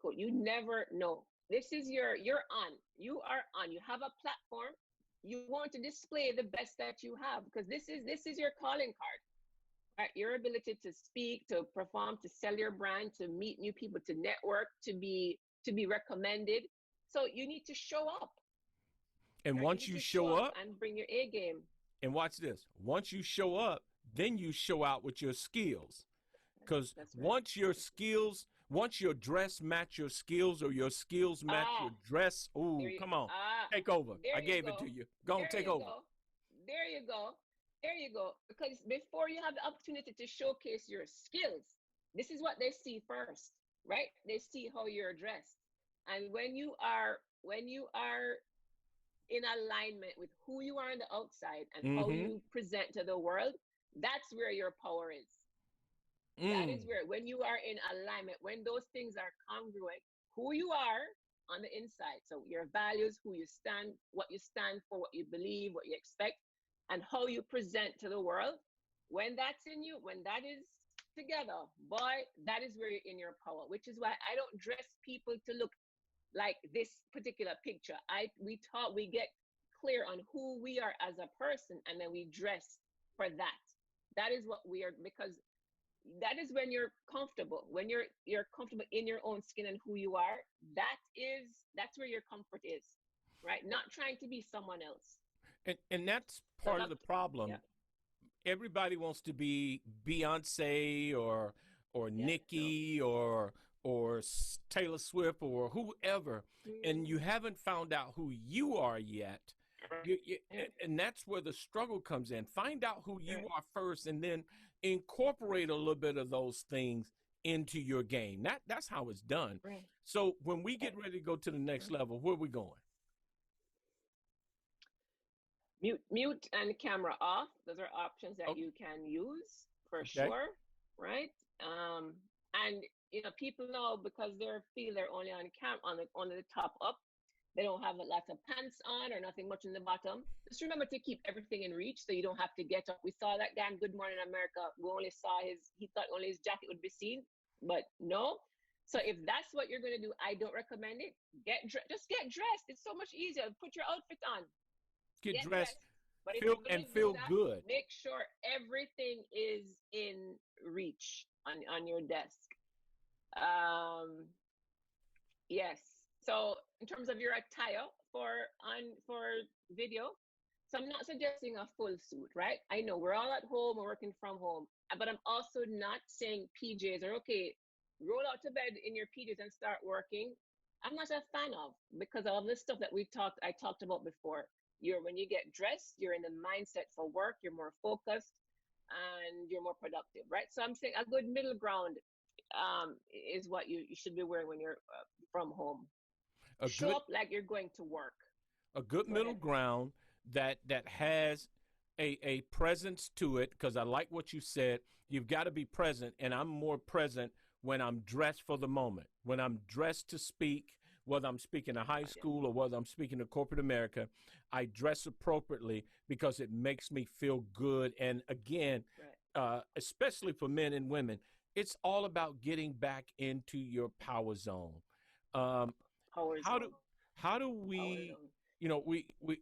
cool. You never know. This is you're on. You are on. You have a platform. You want to display the best that you have, because this is your calling card, right? Your ability to speak, to perform, to sell your brand, to meet new people, to network, to be recommended. So you need to show up. And right? Once you show up and bring your A game. And watch this. Once you show up, then you show out with your skills. Because once your dress match your skills, or your skills match your dress, come on, take over. I gave it to you. Go on, take over. There you go. Because before you have the opportunity to showcase your skills, this is what they see first, right? They see how you're dressed. And when you are in alignment with who you are on the outside and how you present to the world, that's where your power is. That is where, when you are in alignment, when those things are congruent, who you are on the inside, so your values, who you stand, what you stand for, what you believe, what you expect, and how you present to the world, when that's in you, when that is together, boy, that is where you're in your power. Which is why I don't dress people to look like this particular picture. We get clear on who we are as a person, and then we dress for that. That is what we are, because that is when you're comfortable. When you're comfortable in your own skin and who you are, that's where your comfort is, right? Not trying to be someone else. And that's part of the problem. everybody wants to be Beyonce or Yeah, no. Nicki or Taylor Swift or whoever, and you Mm, haven't found out who you are yet. right. Yeah, And that's where the struggle comes in. Find out who you right, are first, and then incorporate a little bit of those things into your game. That's how it's done. right. So when we Yeah, get ready to go to the next right. level, where are we going? Mute and camera off. Those are options that Oh, you can use for okay. sure, right? And people know because they feel they're only on cam on the top up. They don't have a lot of pants on or nothing much in the bottom. Just remember to keep everything in reach so you don't have to get up. We saw that guy in Good Morning America. We only saw he thought only his jacket would be seen, but no. So if that's what you're gonna do, I don't recommend it. Just get dressed. It's so much easier. Put your outfit on, Get get dressed, dressed. But if feel you're and gonna do feel that, good. make sure everything is in reach on your desk. Um, yes. So in terms of your attire for video, so I'm not suggesting a full suit, right? I know we're all at home, we're working from home, but I'm also not saying PJs are okay. Roll out to bed in your PJs and start working. I'm not a fan of because of all the stuff that I talked about before. When you get dressed, you're in the mindset for work, you're more focused and you're more productive, right? So I'm saying a good middle ground is what you should be wearing when you're from home. A Show good up like you're going to work. a good Go middle ahead. ground that has a presence to it, because I like what you said. You've got to be present, and I'm more present when I'm dressed for the moment, when I'm dressed to speak, whether I'm speaking to high Yeah, school or whether I'm speaking to corporate America. I dress appropriately because it makes me feel good. And again, right. especially for men and women, it's all about getting back into your power zone. Um, Power how do zone. how do Power we, zone.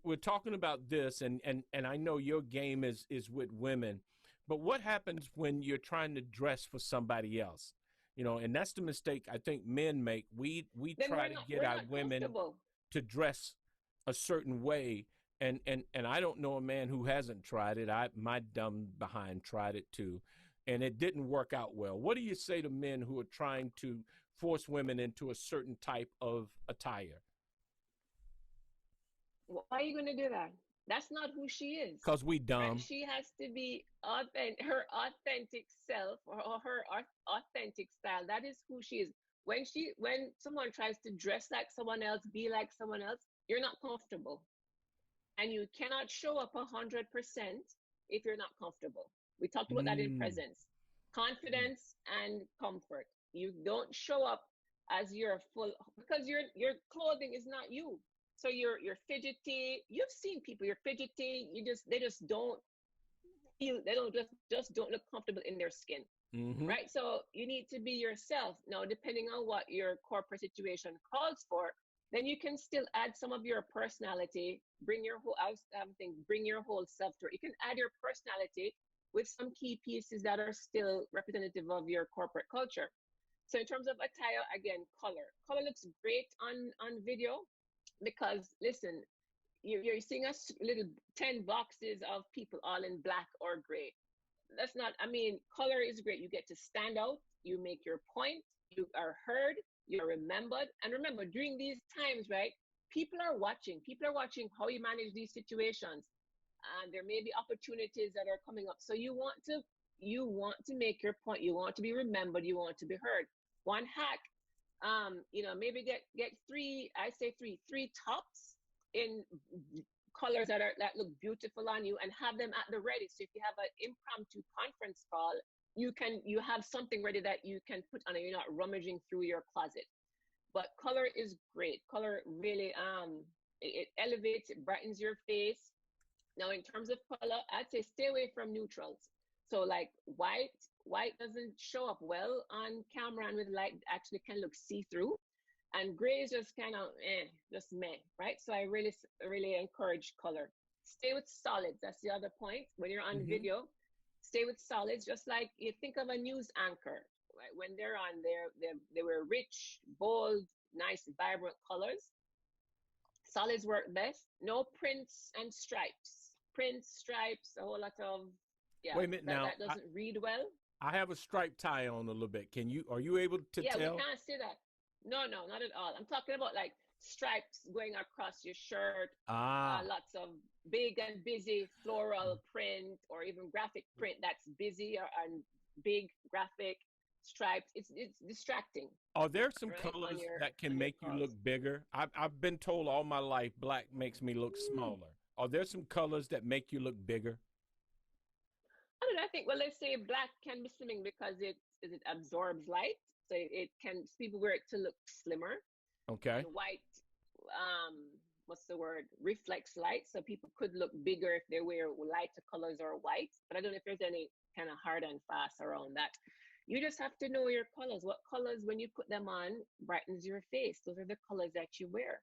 we're talking about this, and I know your game is with women, but what happens when you're trying to dress for somebody else? And that's the mistake I think men make. We Then try to get we're our not women comfortable. to dress a certain way, and I don't know a man who hasn't tried it. My dumb behind tried it too, and it didn't work out well. What do you say to men who are trying to force women into a certain type of attire? Why are you gonna do that? That's not who she is, Because we right? dumb. She has to be her authentic self or her authentic style. That is who she is. When someone tries to dress like someone else, be like someone else, you're not comfortable, and you cannot show up 100% if you're not comfortable. We talked about that in Mm. presence, confidence, and comfort. You don't show up as your full because your clothing is not you. So you're fidgety. You've seen people. You're fidgety. They just don't feel. They don't just don't look comfortable in their skin, Mm-hmm. right? So you need to be yourself. Now, depending on what your corporate situation calls for, then you can still add some of your personality, bring your whole bring your whole self to it. You can add your personality with some key pieces that are still representative of your corporate culture. So in terms of attire, again, color. Color looks great on video because listen, you're seeing a little 10 boxes of people all in black or gray. That's not, I mean, color is great. You get to stand out, you make your point, you are heard, you're remembered. And remember, during these times, right, people are watching how you manage these situations. And there may be opportunities that are coming up. So you want to make your point, you want to be remembered, you want to be heard. One hack, maybe get three tops in colors that look beautiful on you and have them at the ready. So if you have an impromptu conference call, you have something ready that you can put on and you're not rummaging through your closet. But color is great. Color really it elevates, it brightens your face. Now in terms of color, I'd say stay away from neutrals. So like white doesn't show up well on camera and with light actually can look see-through, and gray is just kind of just meh, right? So I really encourage color. Stay with solids. That's the other point. When you're on Mm-hmm. video, stay with solids. Just like you think of a news anchor, right? When they're on there, they were rich, bold, nice, vibrant colors. Solids work best. No prints and stripes. Prints, stripes, a whole lot of. Yeah, Wait a minute that now. that doesn't read well. I have a striped tie on a little bit. Are you able to Yeah, we tell? can't see that. No, no, not at all. I'm talking about like stripes going across your shirt, Ah, lots of big and busy floral print or even graphic print that's busy and big graphic stripes. It's distracting, are there some right? colors that can On your make you calls. look bigger? I've been told all my life black makes me look Mm. smaller. Are there some colors that make you look bigger? I don't know. I think, well, let's say black can be slimming because it absorbs light, so it can people wear it to look slimmer. And Okay. white, um, what's the word? Reflects light, so people could look bigger if they wear lighter colors or white. But I don't know if there's any kind of hard and fast around that. You just have to know your colors. What colors, when you put them on, brightens your face. Those are the colors that you wear.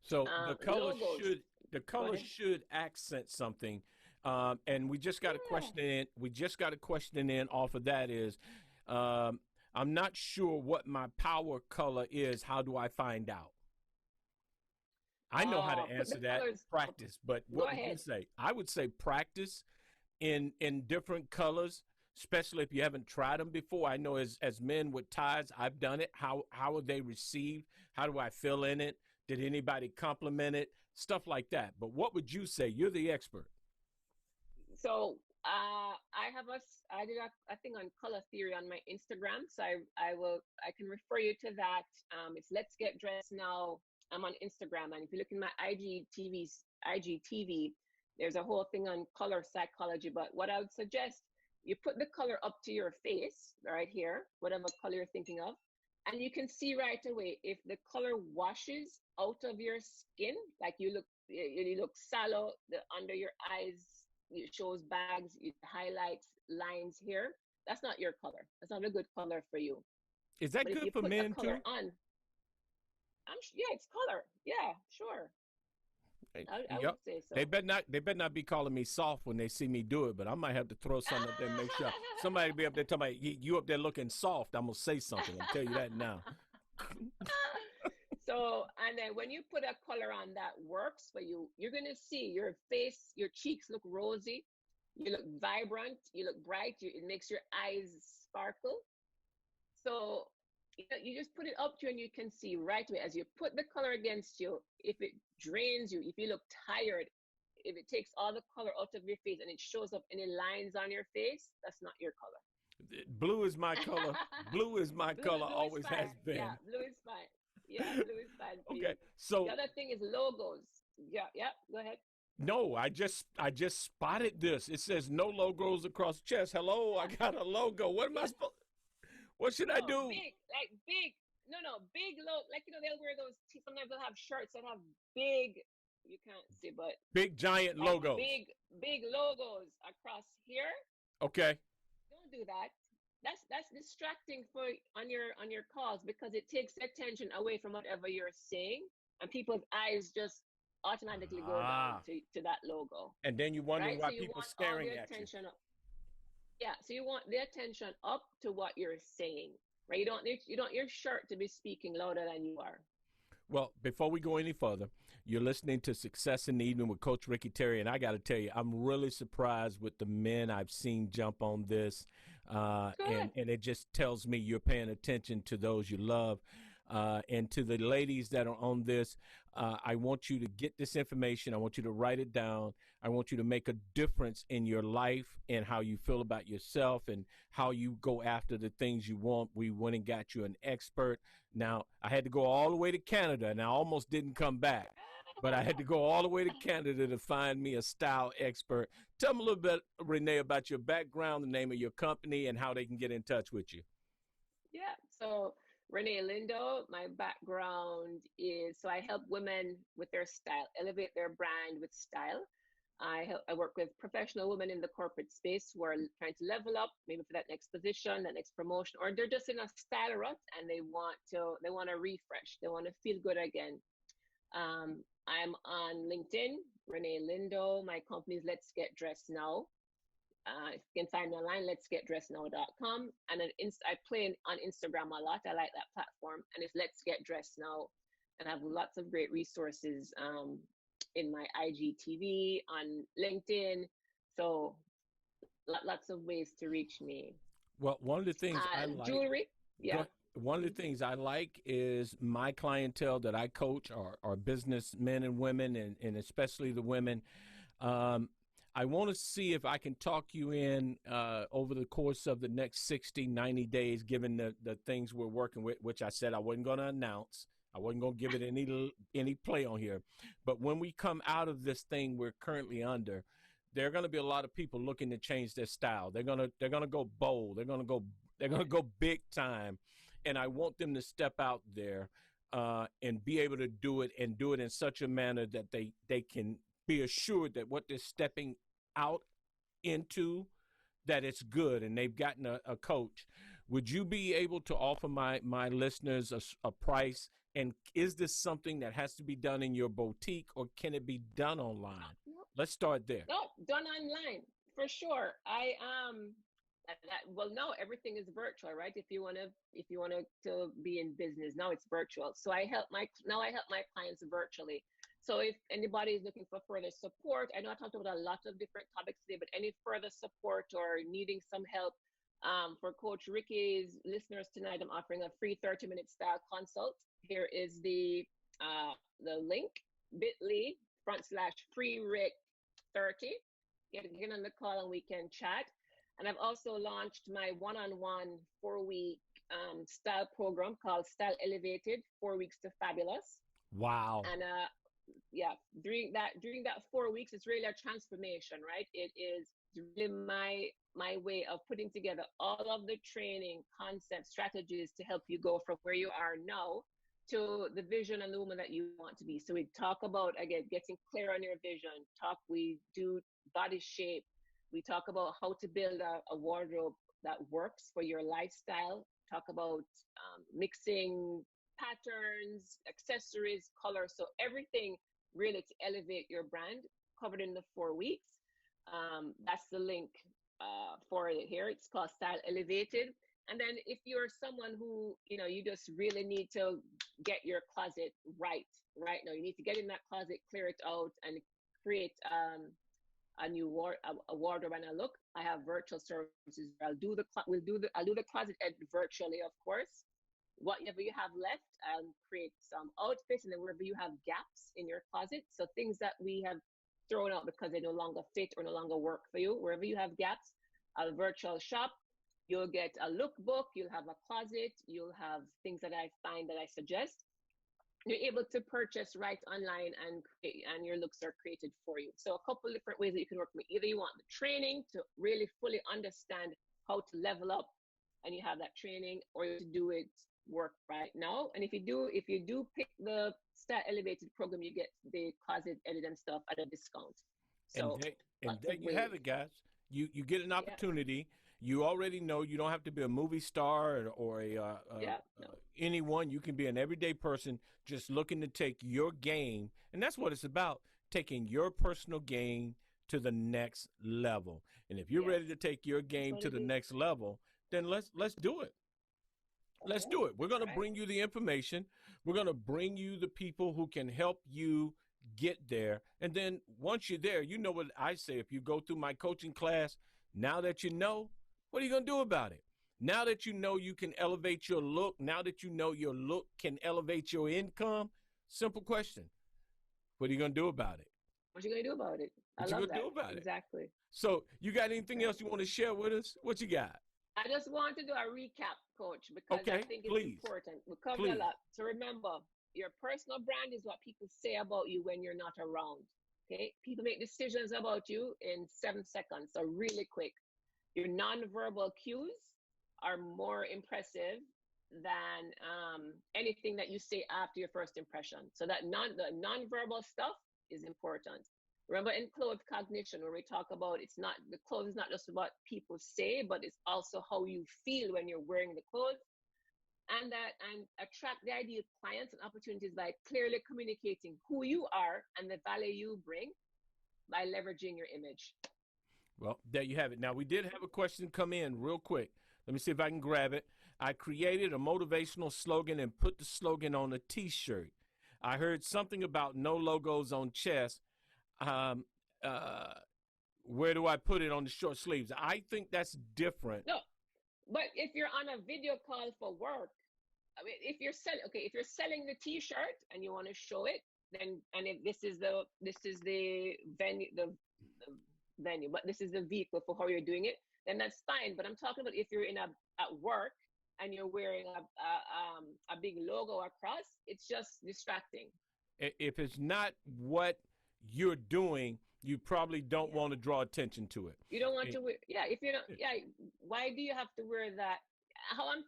So Logos. the Go color ahead. should accent something. And we just got a Yeah. question in. We just got a question in off of that is, um, I'm not sure what my power color is. How do I find out? I know how to Put the answer that. colors up. Practice. But Go what would you ahead. say? I would say practice in different colors, especially if you haven't tried them before. I know as men with ties, I've done it. How are they received? How do I feel in it? Did anybody compliment it? Stuff like that. But what would you say? You're the expert. So I did a thing on color theory on my Instagram. So I can refer you to that. It's Let's Get Dressed Now. I'm on Instagram, and if you look in my IGTV, there's a whole thing on color psychology. But what I would suggest, you put the color up to your face right here, whatever color you're thinking of, and you can see right away if the color washes out of your skin, like you look sallow, the under your eyes it shows bags, it highlights lines here. That's not your color. That's not a good color for you. Is that But if good you for put a men color too? on, yeah, it's color. Yeah, sure. I Yep. would say They so. better not. They better not be calling me soft when they see me do it. But I might have to throw something up there and make sure somebody be up there talking about you up there looking soft. I'm gonna say something. I'm tell you that now. So, and then when you put a color on that works for you, you're going to see your face, your cheeks look rosy, you look vibrant, you look bright, it makes your eyes sparkle. So, you just put it up to you and you can see right away as you put the color against you, if it drains you, if you look tired, if it takes all the color out of your face and it shows up any lines on your face, that's not your color. Blue is my color. Blue is my color. Blue is Always has fine. Yeah, been. blue is fine. Yeah, blue is fine for Okay. you. The So other thing is logos. Yeah, yeah. Go ahead. no, I just spotted this. It says no logos across chest. Hello, I got a logo. What am I Yeah. supposed? What should I No, do? big, like big. No, no, big logo. Like they'll wear those. Sometimes they'll have shirts that have big. You can't see, but Big giant like logos. big logos across here. Okay. Don't do that. That's distracting for on your calls because it takes attention away from whatever you're saying, and people's eyes just automatically go down Ah. to that logo, And then you're wondering right? why So you people want all staring the at you. attention up. Yeah, so you want the attention up to what you're saying, right? You don't your shirt to be speaking louder than you are. Well, before we go any further, you're listening to Success in the Evening with Coach Ricky Terry, and I got to tell you, I'm really surprised with the men I've seen jump on this, Good. and it just tells me you're paying attention to those you love, and to the ladies that are on this. I want you to get this information. I want you to write it down. I want you to make a difference in your life and how you feel about yourself and how you go after the things you want. We went and got you an expert. Now, I had to go all the way to Canada, and I almost didn't come back. But I had to go all the way to Canada to find me a style expert. Tell me a little bit, Renee, about your background, the name of your company, and how they can get in touch with you. Yeah. So Renee Lindo, my background is so I help women with their style, elevate their brand with style. I work with professional women in the corporate space who are trying to level up, maybe for that next position, that next promotion, or they're just in a style rut and they want to refresh, they want to feel good again. I'm on LinkedIn, Renee Lindo. My company is Let's Get Dressed Now. You can find me online, letsgetdressednow.com. And I play on Instagram a lot. I like that platform. And it's Let's Get Dressed Now. And I have lots of great resources in my IGTV, on LinkedIn. So lots of ways to reach me. Well, one of the things I like, Jewelry, yeah. one of the things I like is my clientele that I coach are businessmen and women, and especially the women. Um, I want to see if I can talk you in over the course of the next 60, 90 days, given the things we're working with, which I said I wasn't going to announce. I wasn't going to give it any play on here. But when we come out of this thing we're currently under, there are going to be a lot of people looking to change their style. They're gonna go bold. They're gonna go big time, and I want them to step out there and be able to do it, and do it in such a manner that they can be assured that what they're stepping out into, that it's good, and they've gotten a coach. Would you be able to offer my listeners a price? And is this something that has to be done in your boutique, or can it be done online? Let's start there. No, done online for sure. Well, now everything is virtual, right? If you want to be in business, now it's virtual. So I help my clients virtually. So if anybody is looking for further support, I know I talked about a lot of different topics today, but any further support or needing some help, for Coach Ricky's listeners tonight, I'm offering a free 30-minute style consult. Here is the link, bit.ly/freerick30. Get on the call and we can chat. And I've also launched my one-on-one 4-week style program called Style Elevated, 4 weeks to Fabulous. Wow. And yeah, during that 4 weeks, it's really a transformation, right? It is really my way of putting together all of the training, concepts, strategies to help you go from where you are now to the vision and the woman that you want to be. So we talk about, again, getting clear on your vision. We do body shape. We talk about how to build a wardrobe that works for your lifestyle. Talk about mixing patterns, accessories, colors. So everything really to elevate your brand, covered in the 4 weeks. That's the link for it here. It's called Style Elevated. And then if you're someone who, you just really need to get your closet right now, you need to get in that closet, clear it out, and create a new wardrobe and a look. I have virtual services. I'll do the closet edit virtually, of course. Whatever you have left, I'll create some outfits, and then wherever you have gaps in your closet, so things that we have thrown out because they no longer fit or no longer work for you, wherever you have gaps, I'll virtual shop. You'll get a lookbook, you'll have a closet, you'll have things that I find that I suggest. You're able to purchase right online, and your looks are created for you. So a couple of different ways that you can work with me. Either you want the training to really fully understand how to level up, and you have that training, or to do it work right now. And if you do pick the Style Elevated program, you get the closet edit and stuff at a discount. So and there you have it, guys. You get an opportunity. Yeah. You already know you don't have to be a movie star or anyone. You can be an everyday person just looking to take your game. And that's what it's about, taking your personal game to the next level. And if you're ready to take your game to the next level, then let's do it. Let's do it. We're going to bring you the information. We're going to bring you the people who can help you get there. And then once you're there, you know what I say. If you go through my coaching class, now that you know, what are you going to do about it? Now that you know you can elevate your look, now that you know your look can elevate your income, simple question. What are you going to do about it? What are you going to do about it? What you going to do about it? Exactly. So you got anything else you want to share with us? What you got? I just want to do a recap, Coach, because I think it's important. We covered a lot. So remember, your personal brand is what people say about you when you're not around. Okay? People make decisions about you in 7 seconds, so really quick. Your nonverbal cues are more impressive than anything that you say after your first impression. So that the nonverbal stuff is important. Remember, in clothes cognition, where we talk about the clothes is not just what people say, but it's also how you feel when you're wearing the clothes. And attract the ideal clients and opportunities by clearly communicating who you are and the value you bring by leveraging your image. Well, there you have it. Now, we did have a question come in real quick. Let me see if I can grab it. I created a motivational slogan and put the slogan on a T-shirt. I heard something about no logos on chest. Where do I put it on the short sleeves? I think that's different. No, but if you're on a video call for work, I mean, if you're selling the T-shirt and you want to show it, then and if this is the venue, the venue, but this is the vehicle for how you're doing it, then that's fine. But I'm talking about if you're at work and you're wearing a big logo across, it's just distracting. If it's not what you're doing, you probably don't want to draw attention to it. You don't want to wear, if you don't, why do you have to wear that? How I'm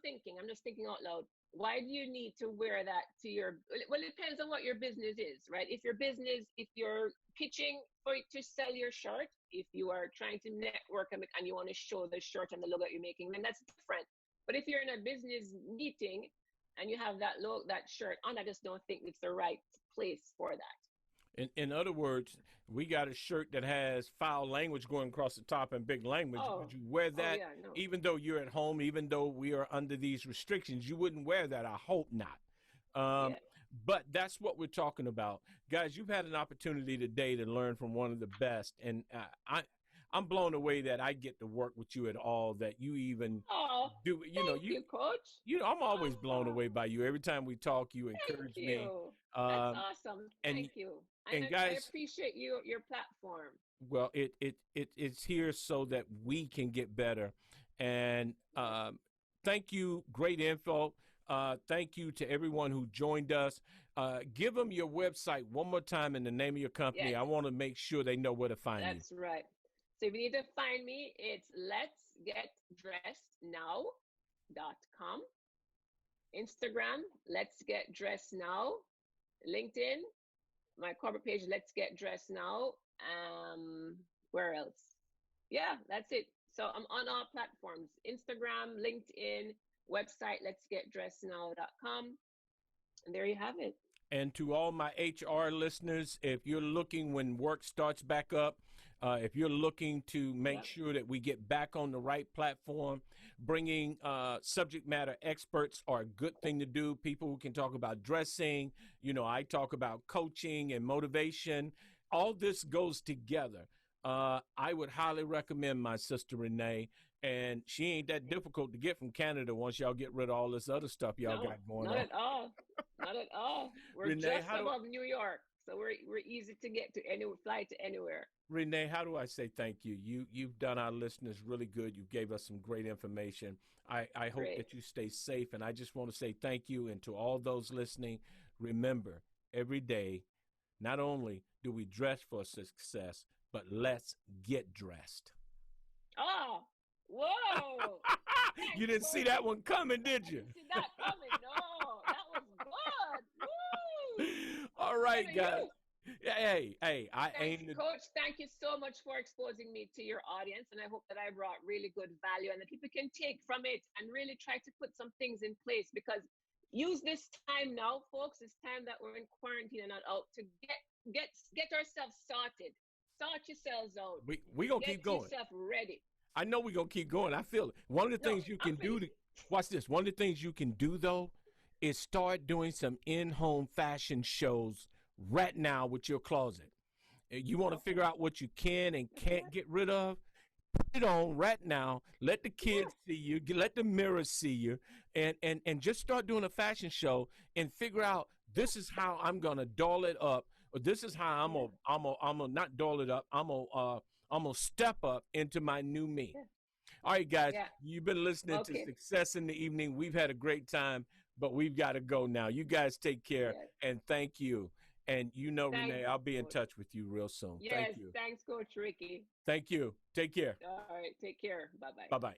just thinking out loud. Why do you need to wear that to well, it depends on what your business is, right? If you're pitching to sell your shirt, if you are trying to network and you want to show the shirt and the logo that you're making, then that's different. But if you're in a business meeting and you have that shirt on, I just don't think it's the right place for that. In other words, we got a shirt that has foul language going across the top and big language. Would you wear that even though you're at home, even though we are under these restrictions? You wouldn't wear that. I hope not. But that's what we're talking about. Guys, you've had an opportunity today to learn from one of the best. And I'm blown away that I get to work with you at all, that you even do. Thank you, Coach. I'm always blown away by you. Every time we talk, you encourage me. That's awesome. Thank you. And guys, I appreciate your platform. Well, it's here so that we can get better. And thank you. Great info. Thank you to everyone who joined us. Give them your website one more time and the name of your company. Yes. I want to make sure they know where to find you. That's right. So if you need to find me, it's letsgetdressednow.com. Instagram, Let's Get Dressed Now. LinkedIn, my corporate page, Let's Get Dressed Now. Where else? Yeah, that's it. So I'm on all platforms: Instagram, LinkedIn, website, letsgetdressednow.com. And there you have it. And to all my HR listeners, if you're looking when work starts back up, if you're looking to make sure that we get back on the right platform, bringing subject matter experts are a good thing to do. People who can talk about dressing. I talk about coaching and motivation. All this goes together. I would highly recommend my sister Renee. And she ain't that difficult to get from Canada once y'all get rid of all this other stuff y'all got going on. Not at all. Not at all. We're Renee, just above New York. So we're easy to get to fly to anywhere. Renee, how do I say thank you? You've done our listeners really good. You gave us some great information. I hope that you stay safe. And I just want to say thank you. And to all those listening, remember, every day, not only do we dress for success, but let's get dressed. Oh, whoa. You didn't see that one coming, did you? I didn't see that coming. No, that was good. Woo. All right, guys. Hey, Coach, thank you so much for exposing me to your audience, and I hope that I brought really good value and that people can take from it and really try to put some things in place, because use this time now, folks. It's time that we're in quarantine and not out, to get ourselves started. Start yourselves out. We gonna keep going. Get yourself ready. I know we're gonna keep going. I feel it. One of the things you can do watch this. One of the things you can do though is start doing some in-home fashion shows right now with your closet. You want to figure out what you can and can't get rid of? Put it on right now. Let the kids see you. Let the mirror see you, and just start doing a fashion show and figure out, this is how I'm gonna doll it up, or this is how I'm gonna not doll it up. I'm gonna step up into my new me. Yeah. All right, guys, you've been listening to Success in the Evening. We've had a great time, but we've got to go now. You guys take care, and thank you. And Renee, I'll be in touch with you real soon. Yes, thank you. Thanks, Coach Ricky. Thank you. Take care. All right, take care. Bye-bye. Bye-bye.